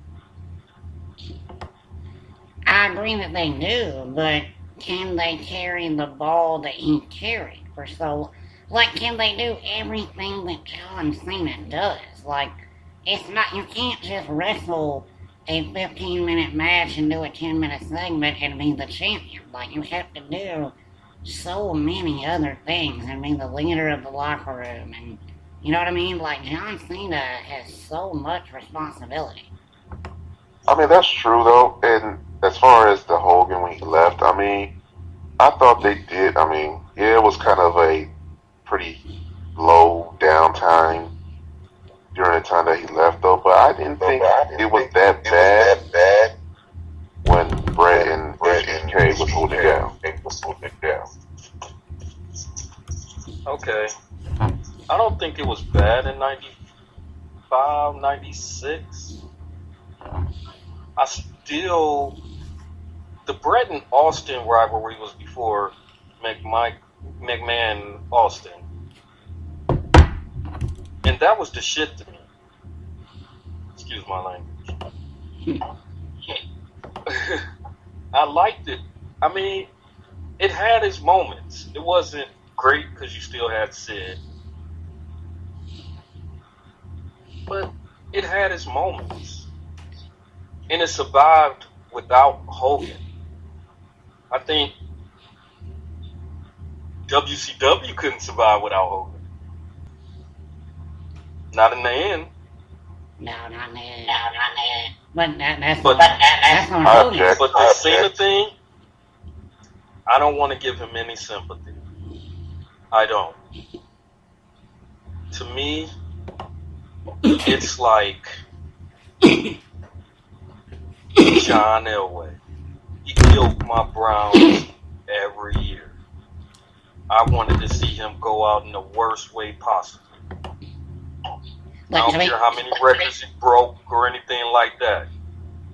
I agree that they do, but can they carry the ball that he carried for so? Like, can they do everything that John Cena does? Like, it's not, you can't just wrestle a 15-minute match and do a 10-minute segment and be the champion. Like, you have to do so many other things and be the leader of the locker room, and you know what I mean? Like, John Cena has so much responsibility. I mean, that's true, though, and as far as the Hogan when he left, I mean, I thought they did, I mean, yeah, it was kind of a pretty low downtime during the time that he left, though, but I didn't think it was that bad when Bret and HBK was holding down. Okay. I don't think it was bad in 95, 96. I still... The Bret and Austin rivalry was before McMahon-Austin. And that was the shit to me. Excuse my language. I liked it. I mean, it had its moments. It wasn't great because you still had Sid, but it had its moments, and it survived without Hogan. I think WCW couldn't survive without Hogan. Not in the end. No, not in the end. But that's But on Hogan. But the Cena thing, I don't want to give him any sympathy. I don't. To me, it's like John Elway. He killed my Browns every year. I wanted to see him go out in the worst way possible. I don't care how many records he broke or anything like that.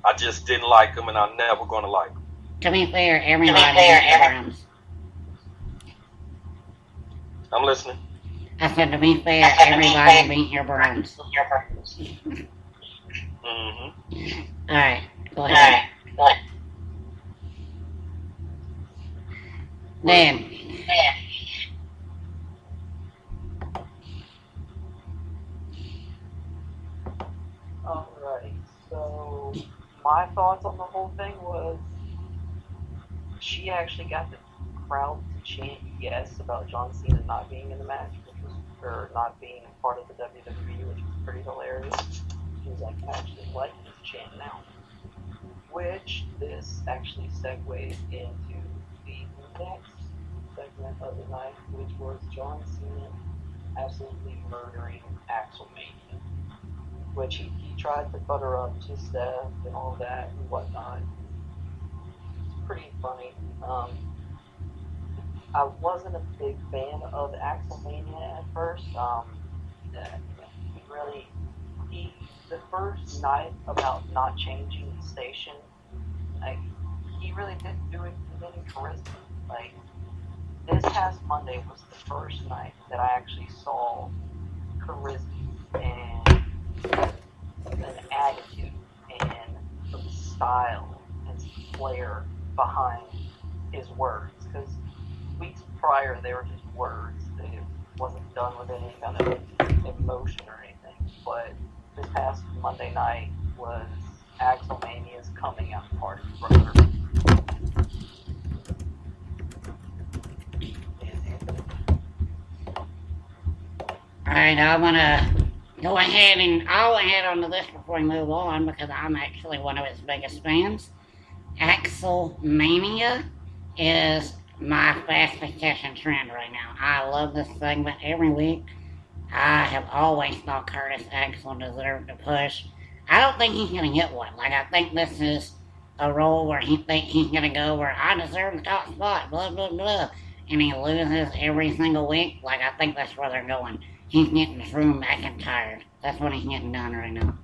I just didn't like him, and I'm never going to like him. To be fair, everybody beat your Browns. I'm listening. I said, to be fair, everybody beat your Browns. Mm-hmm. Alright, go ahead. Then. Alright, so my thoughts on the whole thing was she actually got the crowd to chant yes about John Cena not being in the match, or not being part of the WWE, which was pretty hilarious. She was like, I actually like this chant now. Which this actually segues into the next segment of the night, which was John Cena absolutely murdering Axelmania. Which he tried to butter up to Steph and all that and whatnot. It's pretty funny. I wasn't a big fan of Axelmania at first. The first night about not changing the station, like, he really didn't do it with any charisma. Like, this past Monday was the first night that I actually saw charisma and an attitude and some style and some flair behind his words, because weeks prior they were just words. It wasn't done with any kind of emotion or anything. But this past Monday night was Axelmania's coming out party, brother. Alright, I'm gonna go ahead and I'll add on to this before we move on, because I'm actually one of his biggest fans. Axelmania is my fastest catching trend right now. I love this segment every week. I have always thought Curtis Axel deserved to push. I don't think he's gonna get one. Like, I think this is a role where he thinks he's gonna go where I deserve the top spot, blah blah blah, and he loses every single week. Like, I think that's where they're going. He's getting Drew McIntyre. That's what he's getting done right now.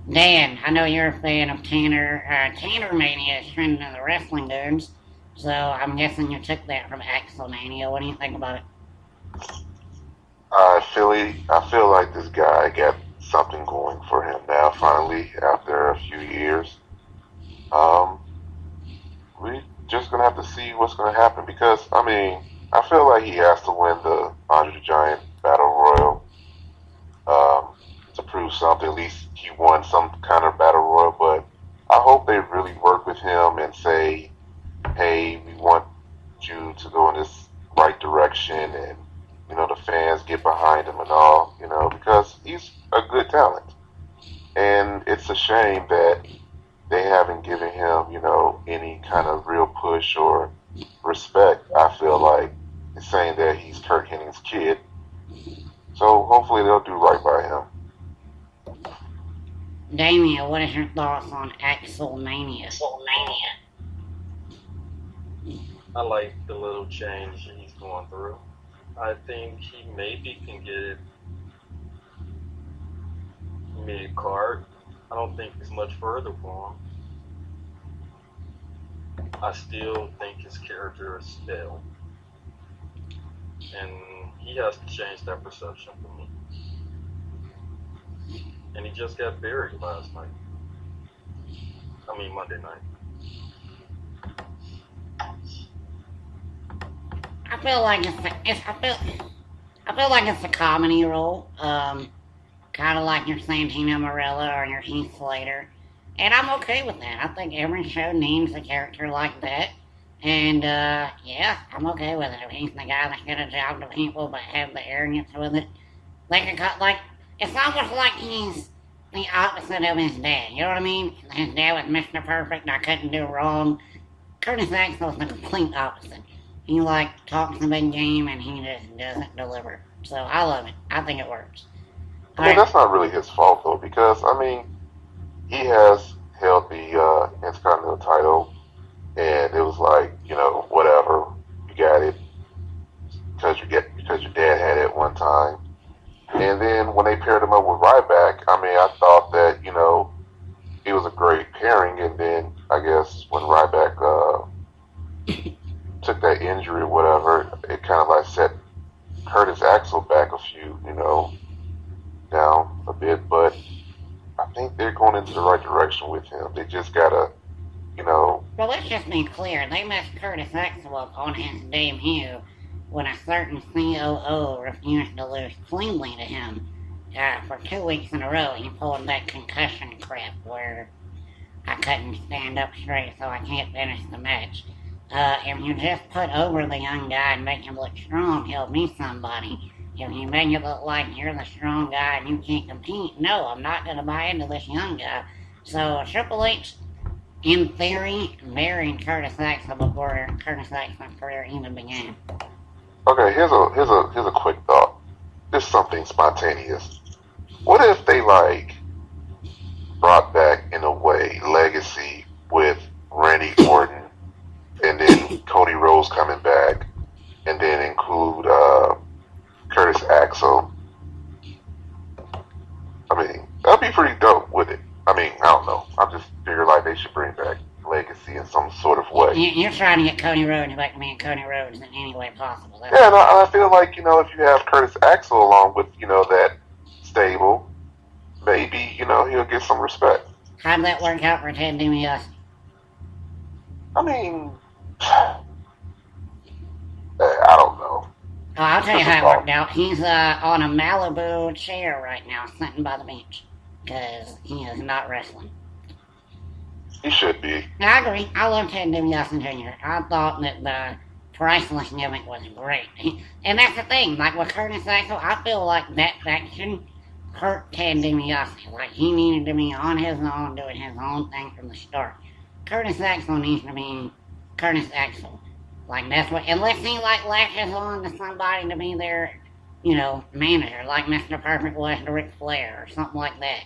Dan, I know you're a fan of Tanner. Tanner Mania is trending in the wrestling dudes, so I'm guessing you took that from Axelmania. What do you think about it? I feel like this guy got something going for him now, finally, after a few years. We just gonna have to see what's gonna happen, because I feel like he has to win the Andre the Giant Battle Royal to prove something. At least he won some kind of Battle Royal, but I hope they really work with him and say, hey, we want you to go in this right direction, and the fans get behind him and all, because he's a good talent. And it's a shame that they haven't given him, any kind of real push or respect. I feel like it's saying that he's Kurt Hennig's kid. So hopefully they'll do right by him. Damien, what is your thoughts on Axelmania? I like the little change he's going through. I think he maybe can get it mid-card. I don't think it's much further for him. I still think his character is stale. And he has to change that perception for me. And he just got buried last night. Monday night. I feel like I feel like it's a comedy role. Kind of like your Santino Marella or your Heath Slater. And I'm okay with that. I think every show needs a character like that. And, yeah, I'm okay with it. If he's the guy that's gonna job to people but have the arrogance with it, they can cut, like, it's almost like he's the opposite of his dad. You know what I mean? His dad was Mr. Perfect, I couldn't do wrong. Curtis Axel's the complete opposite. He, like, talks a big game and he just doesn't deliver. So I love it. I think it works. I mean, that's not really his fault, though, because, I mean, he has held the Intercontinental title, and it was like, you know, whatever, you got it, because your dad had it one time. And then when they paired him up with Ryback, I mean, I thought that, you know, it was a great pairing, and then I guess when Ryback took that injury or whatever, it kind of like set Curtis Axel back a few, you know, down a bit, but I think they're going into the right direction with him. They just gotta, you know. Well, let's just be clear. They messed Curtis Axel up on his debut when a certain COO refused to lose cleanly to him for 2 weeks in a row. He pulled that concussion crap where I couldn't stand up straight, so I can't finish the match. If you just put over the young guy and make him look strong, he'll be somebody. If you make it look like you're the strong guy and you can't compete, no, I'm not going to buy into this young guy. So Triple H, in theory, married Curtis Axel before Curtis Axel's career even began. Okay, here's a quick thought. Just something spontaneous. What if they like brought back in a way Legacy with Randy Orton, and then Cody Rhodes coming back, and then include Curtis Axel? I mean, that'd be pretty dope, wouldn't it? I mean, I don't know. I just figure like they should bring back Legacy in some sort of way. You're trying to get Cody Rhodes back to being Cody Rhodes in any way possible. Yeah, and I feel like, you know, if you have Curtis Axel along with, you know, that stable, maybe, you know, he'll get some respect. How'd that work out for Ted DiBiase? I mean, I don't know. Oh, I'll tell you how it worked out. He's on a Malibu chair right now, sitting by the beach, because he is not wrestling. He should be. I agree. I love Ted DiBiase Jr. I thought that the priceless gimmick was great. And that's the thing, like with Curtis Axel, I feel like that faction hurt Ted DiBiase. Like he needed to be on his own, doing his own thing from the start. Curtis Axel needs to be Curtis Axel. Like that's what, unless he like latches on to somebody to be their, you know, manager, like Mr. Perfect was to Ric Flair or something like that.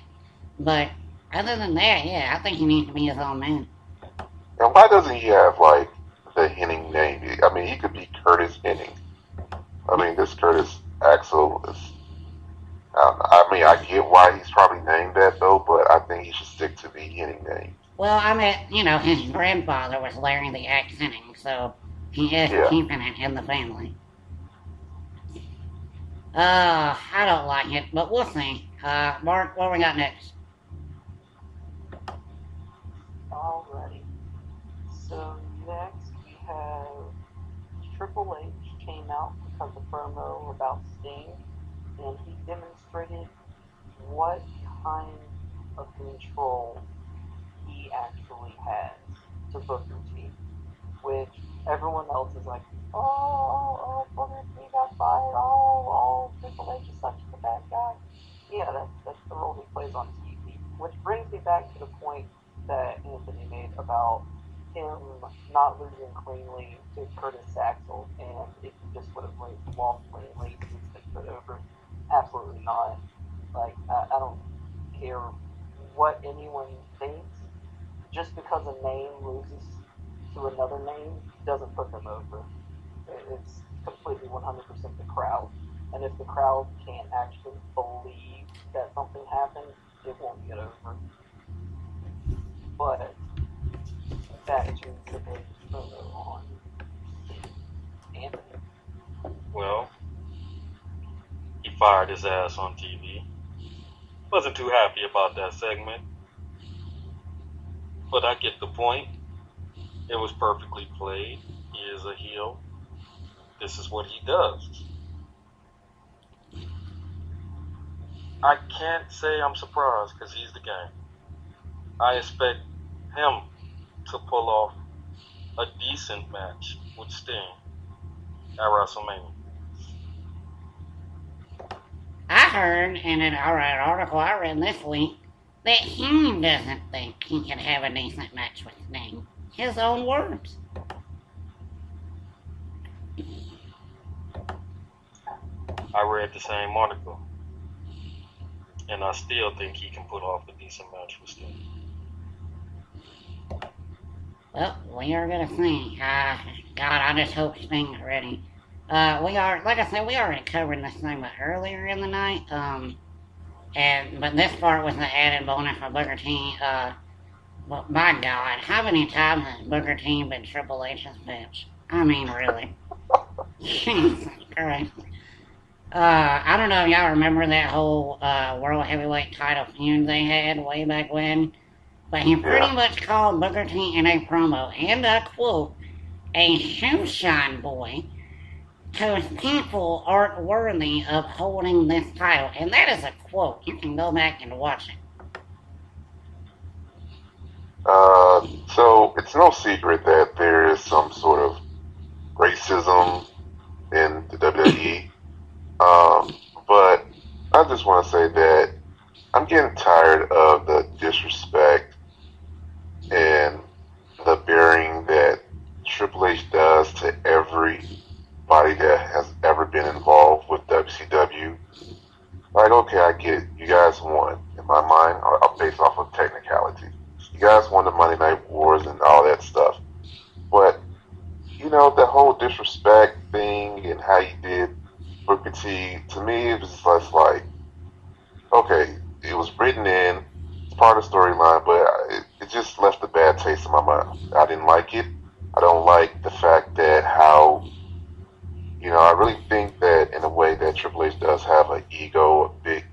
But other than that, yeah, I think he needs to be his own man. And why doesn't he have like the Henning name? I mean, he could be Curtis Henning. I mean, this Curtis Axel is. I mean, I get why he's probably named that though, but I think he should stick to the Henning name. Well, I mean, you know, his grandfather was Larry the Axe Henning, so he is keeping it in the family. I don't like it, but we'll see. Mark, what we got next? Alrighty. So next we have Triple H came out because of promo about Sting, and he demonstrated what kind of control he actually has to Booker T, which everyone else is like, oh, Booker T got fired, Triple H is such a bad guy. Yeah, that's the role he plays on TV, which brings me back to the point that Anthony made about him not losing cleanly to Curtis Axel, and if he just would have lost cleanly, he would have put over. Absolutely not. Like, I don't care what anyone thinks. Just because a name loses to another name doesn't put them over. It's completely 100% the crowd. And if the crowd can't actually believe that something happened, it won't get over. But back to the big photo on Anthony. Well, he fired his ass on TV. Wasn't too happy about that segment. But I get the point. It was perfectly played. He is a heel. This is what he does. I can't say I'm surprised because he's the game. I expect him to pull off a decent match with Sting at WrestleMania. I heard in an article I read this week that he doesn't think he can have a decent match with Sting. His own words. I read the same article, and I still think he can put off a decent match with Sting. Well, we are gonna see. God, I just hope Sting's ready. We are, like I said, we already covered this thing earlier in the night. But this part was the added bonus for Booker T. Well, my God, how many times has Booker T been Triple H's bitch? I mean, really. Jesus Christ. I don't know if y'all remember that whole World Heavyweight title feud they had way back when, but he pretty much called Booker T in a promo, and I quote, a shoeshine boy whose people aren't worthy of holding this title. And that is a quote. You can go back and watch it. So it's no secret that there is some sort of racism in the WWE. But I just want to say that I'm getting tired of the disrespect and the bearing that Triple H does to everybody that has ever been involved with WCW. Like, okay, I get it. You guys won. In my mind, I'll base off of technicality. You guys won the Monday Night Wars and all that stuff. But, you know, the whole disrespect thing and how you did Booker T, to me, it was just like, okay, it was written in, it's part of the storyline, but it just left a bad taste in my mouth. I didn't like it. I don't like the fact that how, you know, I really think that in a way that Triple H does have an ego, a big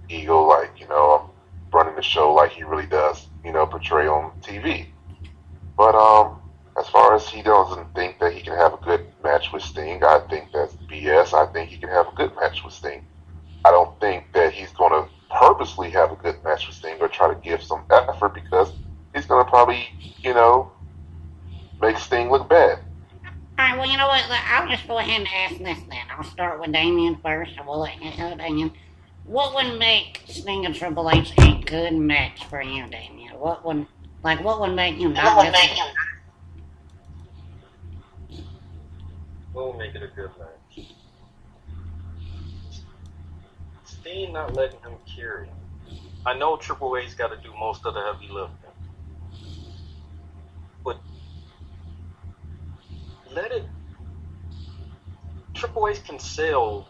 ego, like, you know, I'm running the show like he really does, you know, portray on TV. But as far as he doesn't think that he can have a good match with Sting, I think that's BS. I think he can have a good match with Sting. I don't think that he's going to purposely have a good match with Sting or try to give some effort because he's going to probably, you know, make Sting look bad. Alright, well, you know what? I'll just go ahead and ask this then. I'll start with Damien first, and we'll let you go, Damien. What would make Sting and Triple H a good match for you, Damien? What would make you not disappointed? What will make it a good match? Sting not letting him carry him. I know Triple H's got to do most of the heavy lifting. But let it... Triple H can sell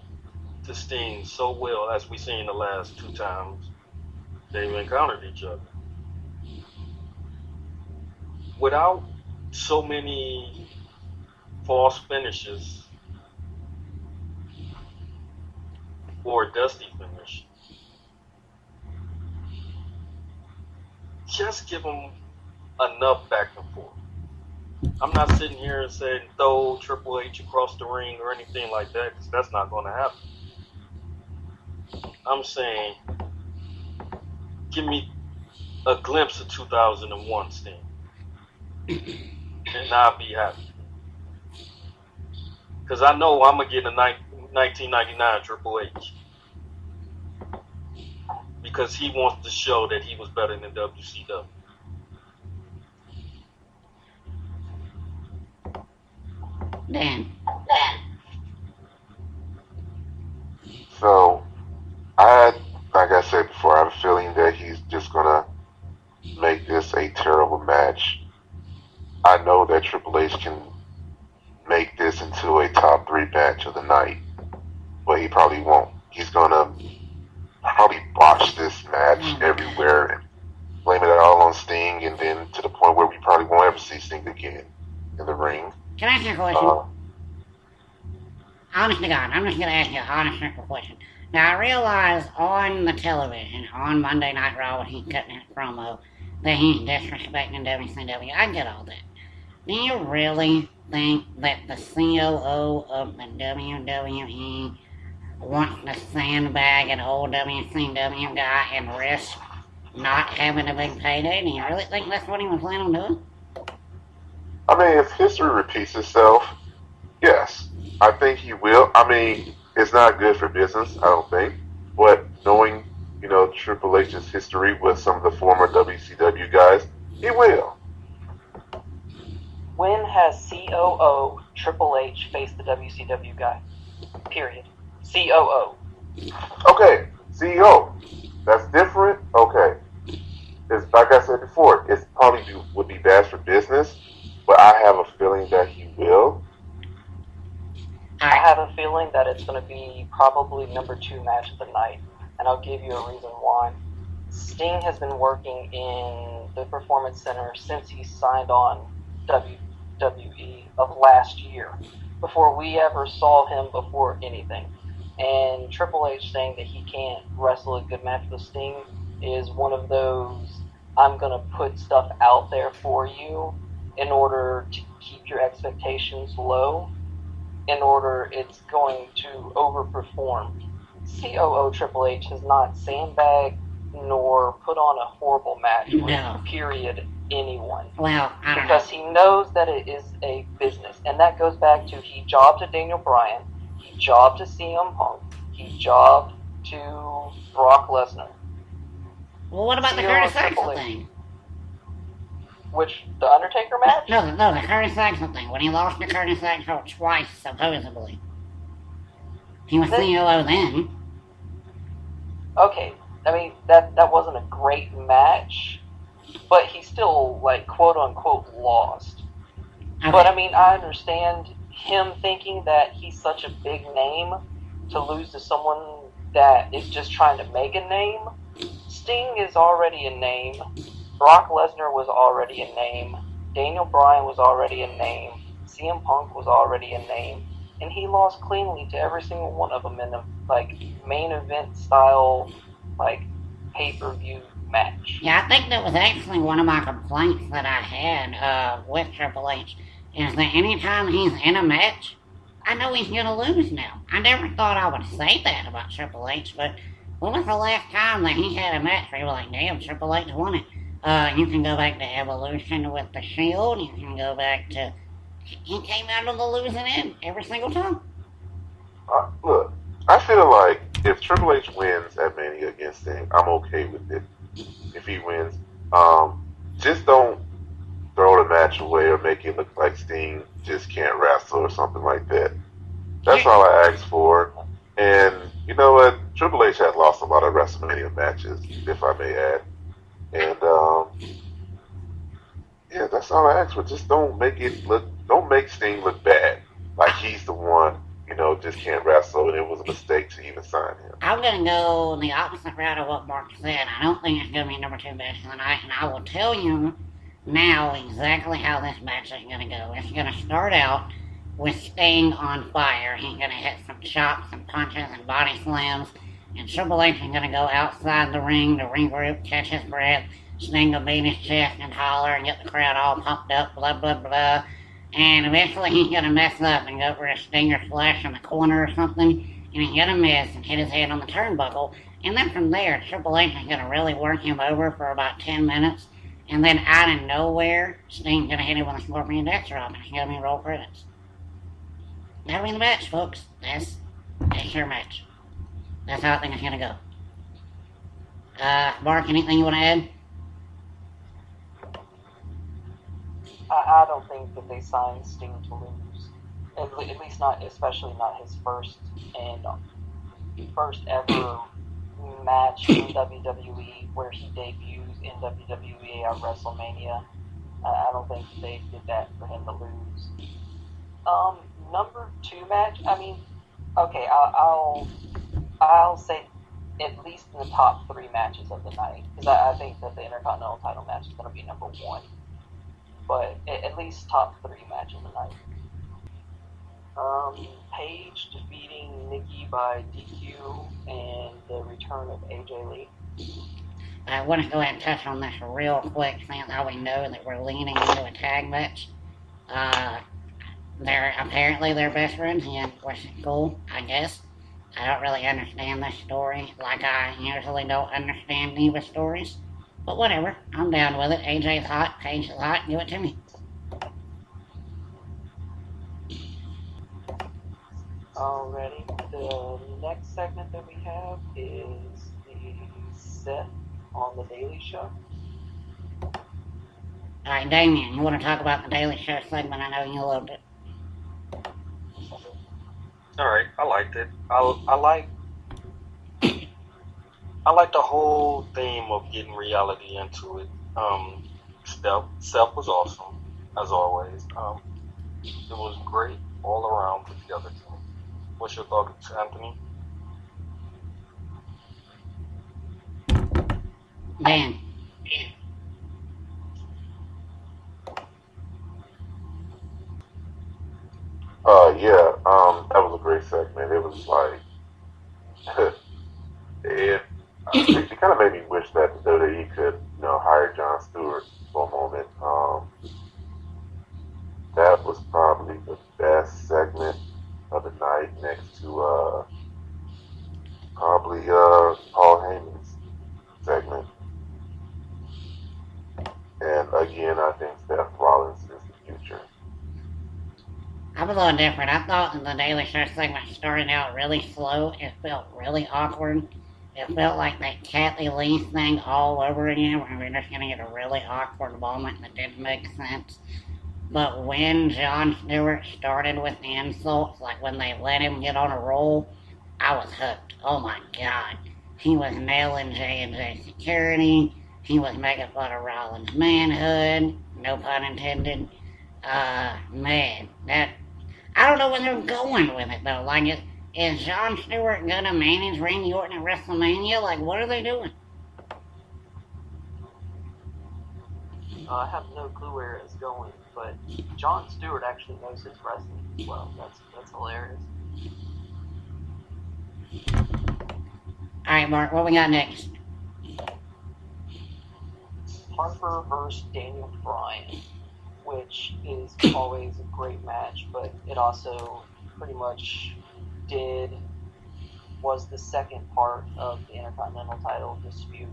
to Sting so well, as we've seen the last two times they've encountered each other. Without so many false finishes or a dusty finish, just give them enough back and forth. I'm not sitting here and saying throw Triple H across the ring or anything like that, because that's not going to happen. I'm saying give me a glimpse of 2001 Sting, and I'll be happy. Because I know I'm going to get a 1999 Triple H. Because he wants to show that he was better than WCW. Dan. So, like I said before, I have a feeling that he's just going to make this a terrible match. I know that Triple H can make this into a top 3 match of the night, but he probably won't. He's going to probably botch this match everywhere and blame it all on Sting, and then to the point where we probably won't ever see Sting again in the ring. Can I ask you a question? Honest to God, I'm just going to ask you an honest, simple question. Now, I realize on the television, on Monday Night Raw, when he's cutting his promo, that he's disrespecting WCW. I get all that. Do you really think that the COO of the WWE wants to sandbag an old WCW guy and risk not having a big payday? Do you really think that's what he was planning on doing? I mean, if history repeats itself, yes, I think he will. I mean, it's not good for business, I don't think. But knowing, Triple H's history with some of the former WCW guys, he will. When has COO Triple H faced the WCW guy? Period. COO. Okay, CEO. That's different. Okay. It's like I said before, it's probably would be bad for business, but I have a feeling that he will. I have a feeling that it's going to be probably number 2 match of the night, and I'll give you a reason why. Sting has been working in the Performance Center since he signed on WWE of last year, before we ever saw him before anything. And Triple H saying that he can't wrestle a good match with Sting is one of those, I'm going to put stuff out there for you in order to keep your expectations low, in order it's going to overperform. COO Triple H has not sandbagged nor put on a horrible match with, period, anyone. Well, I don't because he knows that it is a business. And that goes back to he jobbed to Daniel Bryan, he jobbed to CM Punk, he jobbed to Brock Lesnar. Well, what about the Curtis Axel thing? Which, the Undertaker match? No, the Curtis Axel thing. When he lost to Curtis Axel twice, supposedly. He was COO then. Okay, I mean, that wasn't a great match, but he still, quote-unquote, lost. Okay. But, I mean, I understand him thinking that he's such a big name to lose to someone that is just trying to make a name. Sting is already a name. Brock Lesnar was already a name. Daniel Bryan was already a name. CM Punk was already a name. And he lost cleanly to every single one of them in a, main event style, pay-per-view match. Yeah, I think that was actually one of my complaints that I had with Triple H, is that anytime he's in a match, I know he's going to lose now. I never thought I would say that about Triple H, but when was the last time that he had a match where you were like, damn, Triple H won it? You can go back to Evolution with the Shield. You can go back to... He came out on the losing end every single time. Look, I feel like if Triple H wins at Mania against Sting, I'm okay with it. If he wins, just don't throw the match away or make it look like Sting just can't wrestle or something like that. That's all I asked for. And you know what? Triple H has lost a lot of WrestleMania matches, if I may add. And yeah, that's all I asked for. Just don't make Sting look bad, like he's the one, just can't wrestle, and it was a mistake to even sign him. I'm gonna go the opposite route of what Mark said. I don't think it's gonna be number 2 match of the night, and I will tell you now exactly how this match is gonna go. It's gonna start out with Sting on fire. He's gonna hit some chops and punches and body slams. And Triple H is going to go outside the ring to regroup, catch his breath. Sting will beat his chest and holler and get the crowd all pumped up, blah, blah, blah. And eventually he's going to mess up and go for a Stinger Splash in the corner or something. And he's going to miss and hit his head on the turnbuckle. And then from there, Triple H is going to really work him over for about 10 minutes. And then out of nowhere, Sting's going to hit him with a Scorpion Death Drop. And it's going to be roll credits. That'll be the match, folks. That's your match. That's how I think it's going to go. Mark, anything you want to add? I don't think that they signed Sting to lose. At least not, especially not his first ever match in WWE where he debuts in WWE at WrestleMania. I don't think they did that for him to lose. Number 2 match, I mean, okay, I'll say at least in the top 3 matches of the night, because I think that the Intercontinental title match is going to be number 1. But at least top 3 match of the night. Paige defeating Nikki by DQ and the return of AJ Lee. I want to go ahead and touch on this real quick since how we know that we're leaning into a tag match. They're apparently they're best friends, and which is cool, I guess. I don't really understand this story like I usually don't understand Diva stories. But whatever, I'm down with it. AJ's hot, Paige is hot, give it to me. Alrighty, the next segment that we have is the set on the Daily Show. Alright, Damien, you want to talk about the Daily Show segment? I know you loved it. Alright, I liked it. I like the whole theme of getting reality into it. Steph was awesome, as always. It was great all around put together to me. What's your thoughts, Anthony? Dan. That was a great segment. It was like, it kind of made me wish that the WWE could, hire Jon Stewart for a moment. That was probably the best segment of the night, next to probably Paul Heyman's segment. And again, I think Seth Rollins is the future. I'm a little different. I thought that the Daily Show segment started out really slow. It felt really awkward. It felt like that Kathy Lee thing all over again, where we were just going to get a really awkward moment that didn't make sense. But when Jon Stewart started with the insults, like when they let him get on a roll, I was hooked. Oh my God. He was nailing J&J security. He was making fun of Rollins' manhood. No pun intended. Man, I don't know where they're going with it though. Like, is Jon Stewart gonna manage Randy Orton at WrestleMania? Like, what are they doing? I have no clue where it's going, but Jon Stewart actually knows his wrestling as well. That's hilarious. Alright, Mark, what we got next? Harper versus Daniel Bryan, which is always a great match, but it also pretty much was the second part of the Intercontinental title dispute,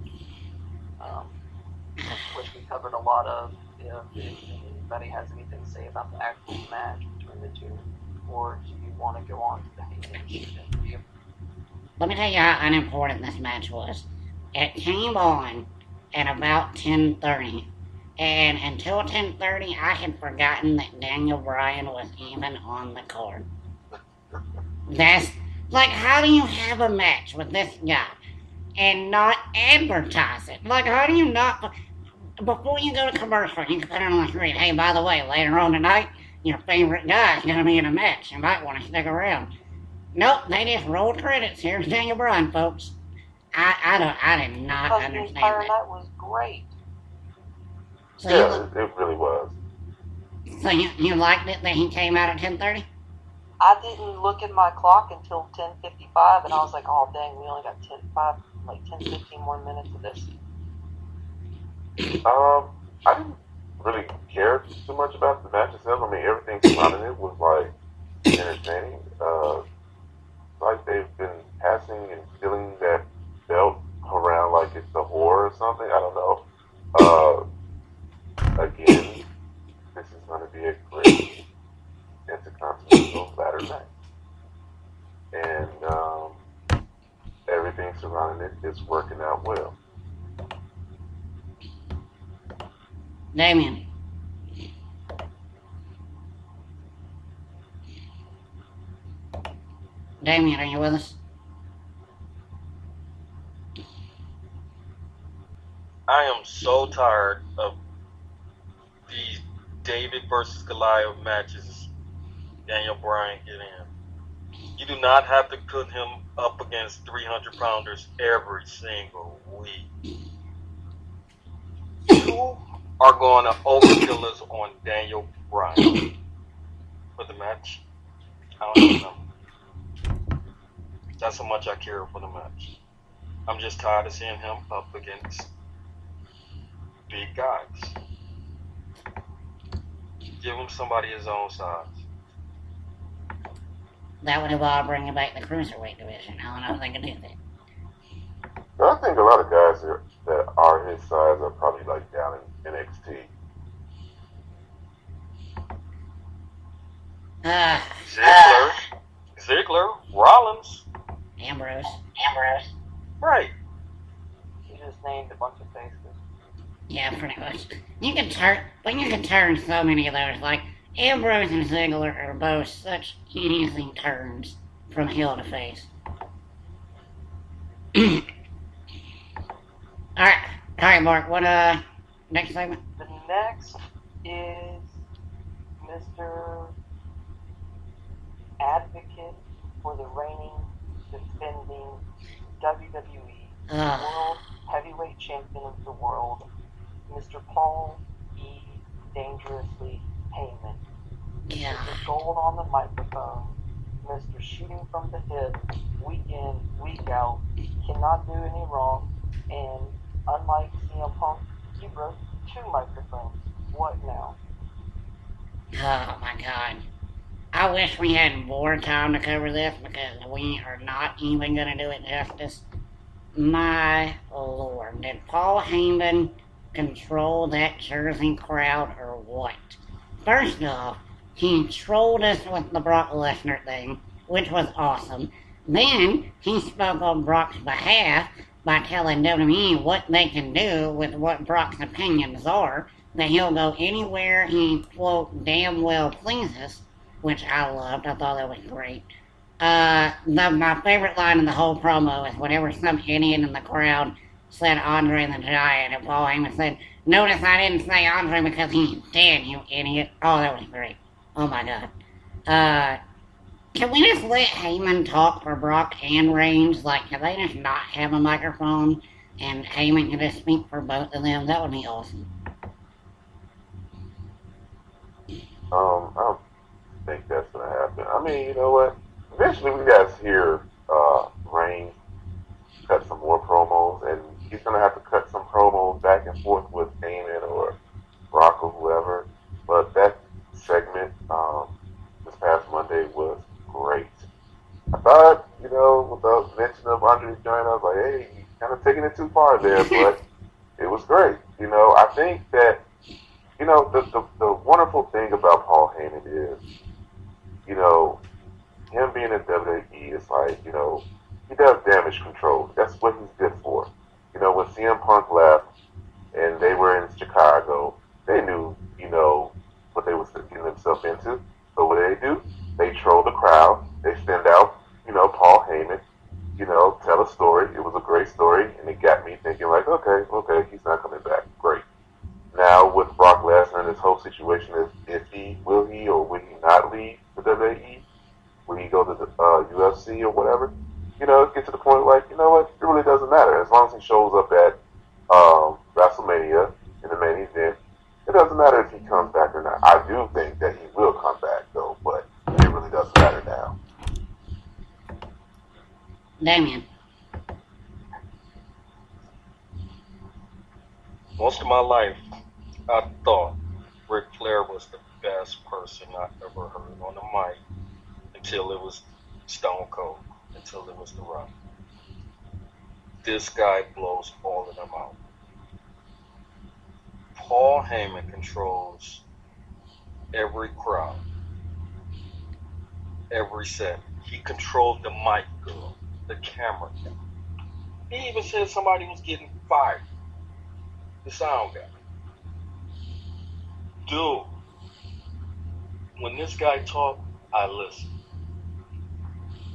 which we covered a lot of. If anybody has anything to say about the actual match between the two, or do you want to go on to the Heyman review? Let me tell you how unimportant this match was. It came on at about 10:30. And until 10:30, I had forgotten that Daniel Bryan was even on the card. That's, like, how do you have a match with this guy and not advertise it? Like, how do you not, before you go to commercial, you can put it on the screen, hey, by the way, later on tonight, your favorite guy is going to be in a match. You might want to stick around. Nope, they just rolled credits. Here's Daniel Bryan, folks. I did not understand the entire that. night was great. So it really was. So you liked it that he came out at 10:30? I didn't look at my clock until 10:55, and I was like, oh, dang, we only got 10, 15 more minutes of this. I didn't really care too much about the match itself. I mean, everything surrounding it was, like, entertaining. Like they've been passing and stealing that belt around like it's a whore or something. I don't know. Again, this is going to be a great intercontinental ladder match. And everything surrounding it is working out well. Damien. Damien, are you with us? I am so tired of these David versus Goliath matches Daniel Bryan get in. You do not have to put him up against 300-pounders every single week. You are going to overkill us on Daniel Bryan for the match. I don't even know. That's how much I care for the match. I'm just tired of seeing him up against big guys. Give him somebody his own size. That would involve bringing back the cruiserweight division. I don't know if they can do that. I think a lot of guys that are his size are probably like down in NXT. Ziggler, Rollins, Ambrose. right? You just named a bunch of faces. Yeah, pretty much. You can turn so many of those. Like Ambrose and Ziggler are both such easy turns from heel to face. Alright, Mark, what next segment? The next is Mr. Advocate for the reigning, defending WWE World Heavyweight Champion of the World, Mr. Paul E. Dangerously Heyman. Yeah. Mr. Gold on the microphone, Mr. Shooting from the hip, week in, week out, cannot do any wrong, and unlike CM Punk, he broke 2 microphones. What now? Oh my god. I wish we had more time to cover this because we are not even going to do it justice. My lord, did Paul Heyman control that Jersey crowd or what? First off, he trolled us with the Brock Lesnar thing, which was awesome. Then he spoke on Brock's behalf by telling WWE what they can do with what Brock's opinions are, that he'll go anywhere he, quote, damn well pleases, which I loved. I thought that was great. My favorite line in the whole promo is whenever some idiot in the crowd said Andre the Giant, and Paul Heyman said, "Notice I didn't say Andre because he's dead, you idiot." Oh, that was great. Oh my god. Can we just let Heyman talk for Brock and Reigns? Like, can they just not have a microphone and Heyman can just speak for both of them? That would be awesome. I don't think that's gonna happen. I mean, you know what? Eventually, we guys hear Reigns cut some more promos, and he's gonna have to cut some promos back and forth with Heyman or Brock or whoever. But that segment this past Monday was great. I thought, with the mention of Andre the Giant, I was like, hey, you kind of taking it too far there, but it was great. I think that, the wonderful thing about Paul Heyman is, him being in WWE is like, he does damage control. That's what he's good for. When CM Punk left and they were in Chicago, they knew, what they was getting themselves into. So what do? They troll the crowd. They send out, Paul Heyman, tell a story. It was a great story, and it got me thinking like, okay, he's not coming back. Great. Now with Brock Lesnar, this whole situation is will he or will he not leave the WWE? Will he go to the UFC or whatever? Get to the point like, you know what? It really doesn't matter. As long as he shows up at WrestleMania in the main event, it doesn't matter if he comes back or not. I do think that he will come back though, but it really doesn't matter now. Damien. Most of my life, I thought Ric Flair was the best person I ever heard on the mic until it was Stone Cold, until it was The Rock. This guy blows all of them out. Paul Heyman controls every crowd, every set. He controlled the mic girl, the camera. He even said somebody was getting fired. The sound guy. Dude, when this guy talked, I listened.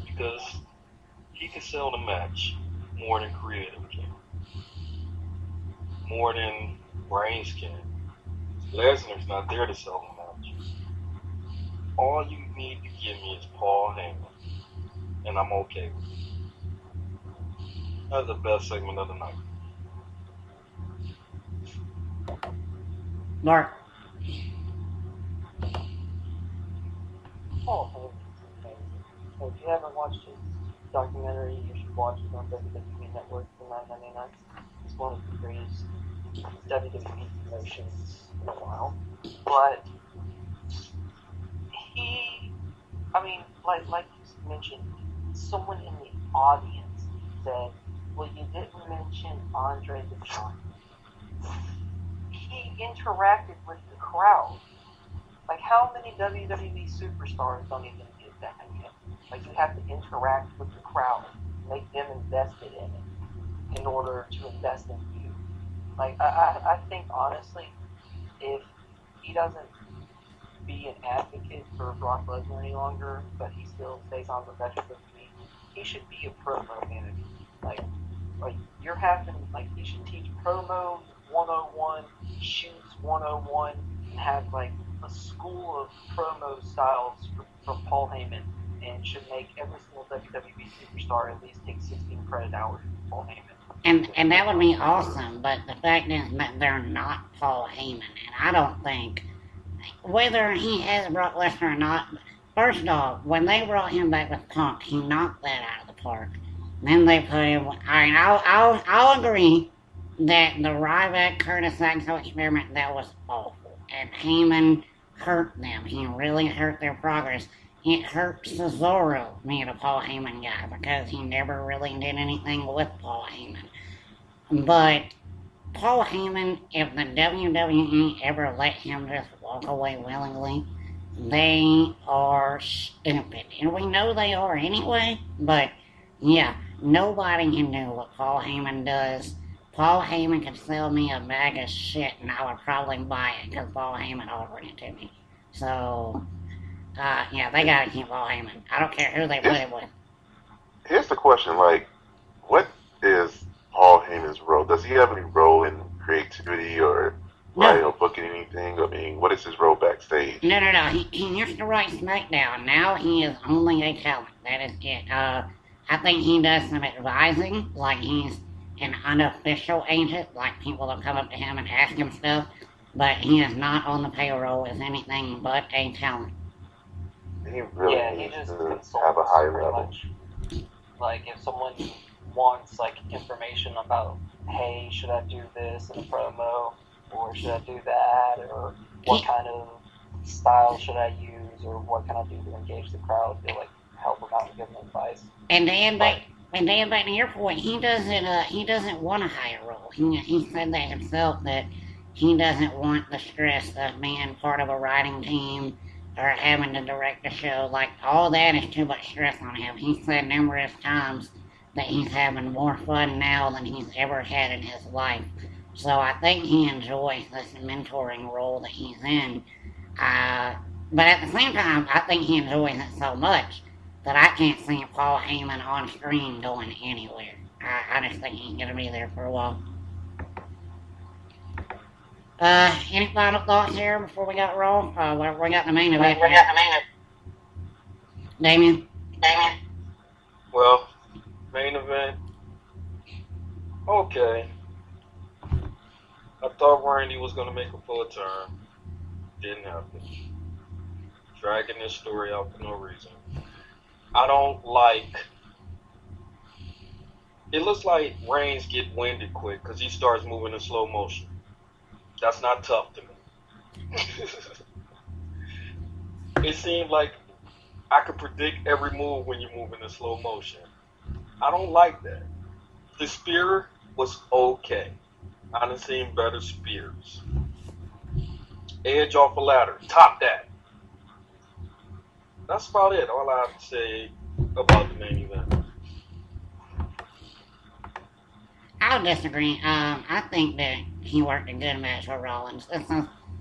Because he can sell the match more than Creative can. More than Reigns can. Lesnar's not there to sell the match. All you need to give me is Paul Heyman, and I'm okay with it. That's the best segment of the night. Mark. Paul Heyman's amazing. So if you haven't watched his documentary, you should watch it on WWE Network for $9.99. It's one of the greatest WWE promotions in a while. But like you mentioned, someone in the audience said, well, you didn't mention Andre the Giant. He interacted with the crowd. Like, how many WWE superstars don't even do that yet? Like, you have to interact with the crowd, make them invested in it in order to invest in you. Like, I think, honestly, if he doesn't be an advocate for Brock Lesnar any longer, but he still stays on the WWE, he should be a promo manager. Like you're having, like, he should teach promo 101, shoots 101, and have, like, a school of promo styles from Paul Heyman, and should make every single WWE superstar at least take 16 credit hours from Paul Heyman. And that would be awesome, but the fact is that they're not Paul Heyman, and I don't think, whether he has Brock Lesnar or not, first off, when they brought him back with Punk, he knocked that out of the park. Then they put him, I'll agree that the Ryback Curtis Axel experiment, that was awful, and Heyman hurt them. He really hurt their progress. It hurt Cesaro being a Paul Heyman guy, because he never really did anything with Paul Heyman. But Paul Heyman, if the WWE ever let him just walk away willingly, they are stupid. And we know they are anyway, but yeah, nobody can do what Paul Heyman does. Paul Heyman could sell me a bag of shit and I would probably buy it because Paul Heyman offered it to me. So, yeah, they gotta keep Paul Heyman. I don't care who they put it with. Here's the question, like, what is Paul Heyman's role? Does he have any role in creativity or writing or booking anything? I mean, what is his role backstage? No. He used to write SmackDown. Now he is only a talent. That is it. I think he does some advising, like he's an unofficial agent, like people will come up to him and ask him stuff, but he is not on the payroll as anything but a talent. He really needs to have a higher level. Much. Like, if someone wants, like, information about, hey, should I do this in a promo, or should I do that, or what kind of style should I use, or what can I do to engage the crowd, to, like, help them out and give them advice. And Dan, back to your point, he doesn't want a higher role. He said that himself, that he doesn't want the stress of being part of a writing team or having to direct a show. Like, all that is too much stress on him. He said numerous times that he's having more fun now than he's ever had in his life. So I think he enjoys this mentoring role that he's in. But at the same time, I think he enjoys it so much that I can't see Paul Heyman on screen going anywhere. I just think he's going to be there for a while. Any final thoughts here before we got Raw? We got the main event. Damien? Well, main event. Okay. I thought Randy was going to make a full turn. Didn't happen. Dragging this story out for no reason. I don't like... It looks like Reigns get winded quick because he starts moving in slow motion. That's not tough to me. It seemed like I could predict every move when you're moving in slow motion. I don't like that. The spear was okay. I done seen better spears. Edge off a ladder. Top that. That's about it. All I have to say about the main event. I'll disagree. I think that he worked a good match with Rollins.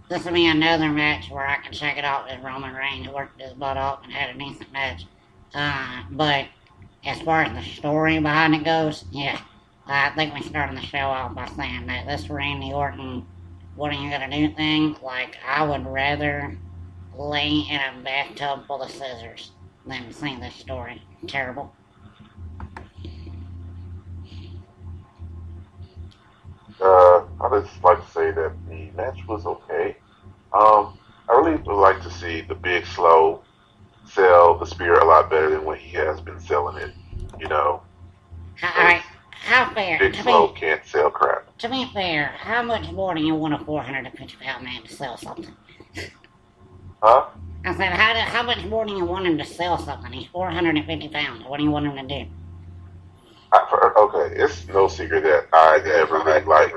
This will be another match where I can check it out as Roman Reigns worked his butt off and had a decent match. But as far as the story behind it goes, yeah, I think we started the show off by saying that this Randy Orton, what are you gonna do thing, like, I would rather lay in a bathtub full of scissors than see this story. Terrible. I'd just like to say that the match was okay. I really would like to see the Big Slow sell the spear a lot better than what he has been selling it, you know. Alright, how fair? Big Slow can't sell crap. To be fair, how much more do you want a 450-pound man to sell something? Huh? I said, how much more do you want him to sell something? He's 450 pounds. What do you want him to do? Okay, it's no secret that I never really liked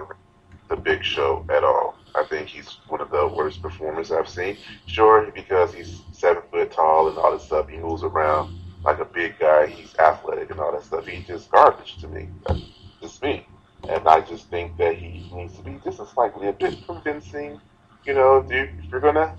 the Big Show at all. I think he's one of the worst performers I've seen. Sure, because he's 7 foot tall and all this stuff, he moves around like a big guy. He's athletic and all that stuff. He's just garbage to me. That's just me. And I just think that he needs to be just slightly a bit convincing. If you're gonna,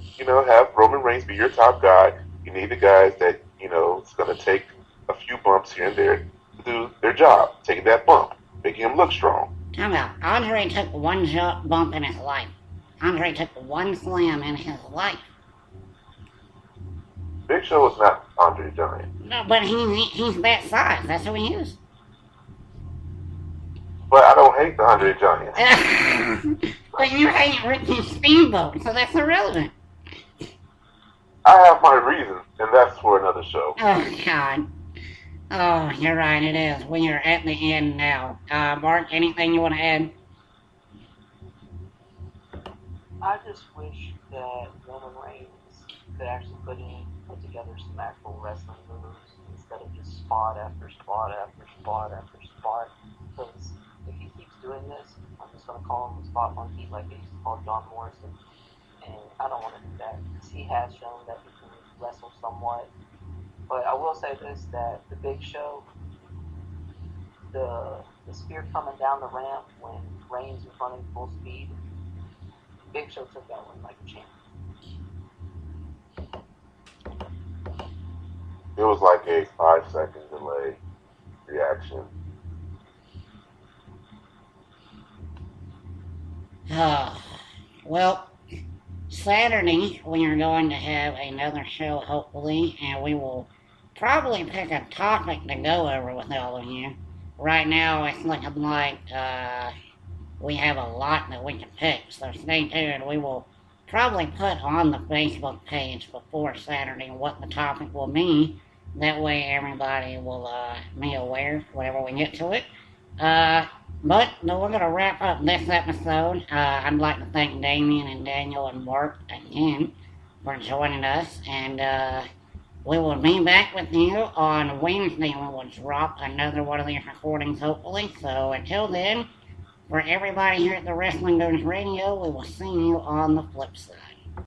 have Roman Reigns be your top guy, you need the guys that, it's gonna take a few bumps here and there to do their job, taking that bump, making him look strong. Time out. Andre took one bump in his life. Andre took one slam in his life. Big Show is not Andre the Giant. No, but he's that size. That's who he is. But I don't hate the Andre the Giant. But you hate Ricky Steamboat, so that's irrelevant. I have my reasons, and that's for another show. Oh, God. Oh, you're right, it is. We are at the end now. Mark, anything you want to add? I just wish that Roman Reigns could actually put together some actual wrestling moves instead of just spot after spot after spot after spot. Because if he keeps doing this, I'm just going to call him a spot monkey like they used to call John Morrison. And I don't want to do that because he has shown that he can wrestle somewhat. But I will say this, that the Big Show, the spear coming down the ramp when Reigns was running full speed, Big Show took that one like a champ. It was like a 5-second delay reaction. Well, Saturday we are going to have another show, hopefully, and we will probably pick a topic to go over with all of you. Right now, it's looking like we have a lot that we can pick, so stay tuned. We will probably put on the Facebook page before Saturday what the topic will be. That way everybody will be aware whenever we get to it. But we're going to wrap up this episode. I'd like to thank Damien and Daniel and Mark again for joining us. And we will be back with you on Wednesday. We will drop another one of these recordings, hopefully. So until then, for everybody here at the Wrestling News Radio, we will see you on the flip side.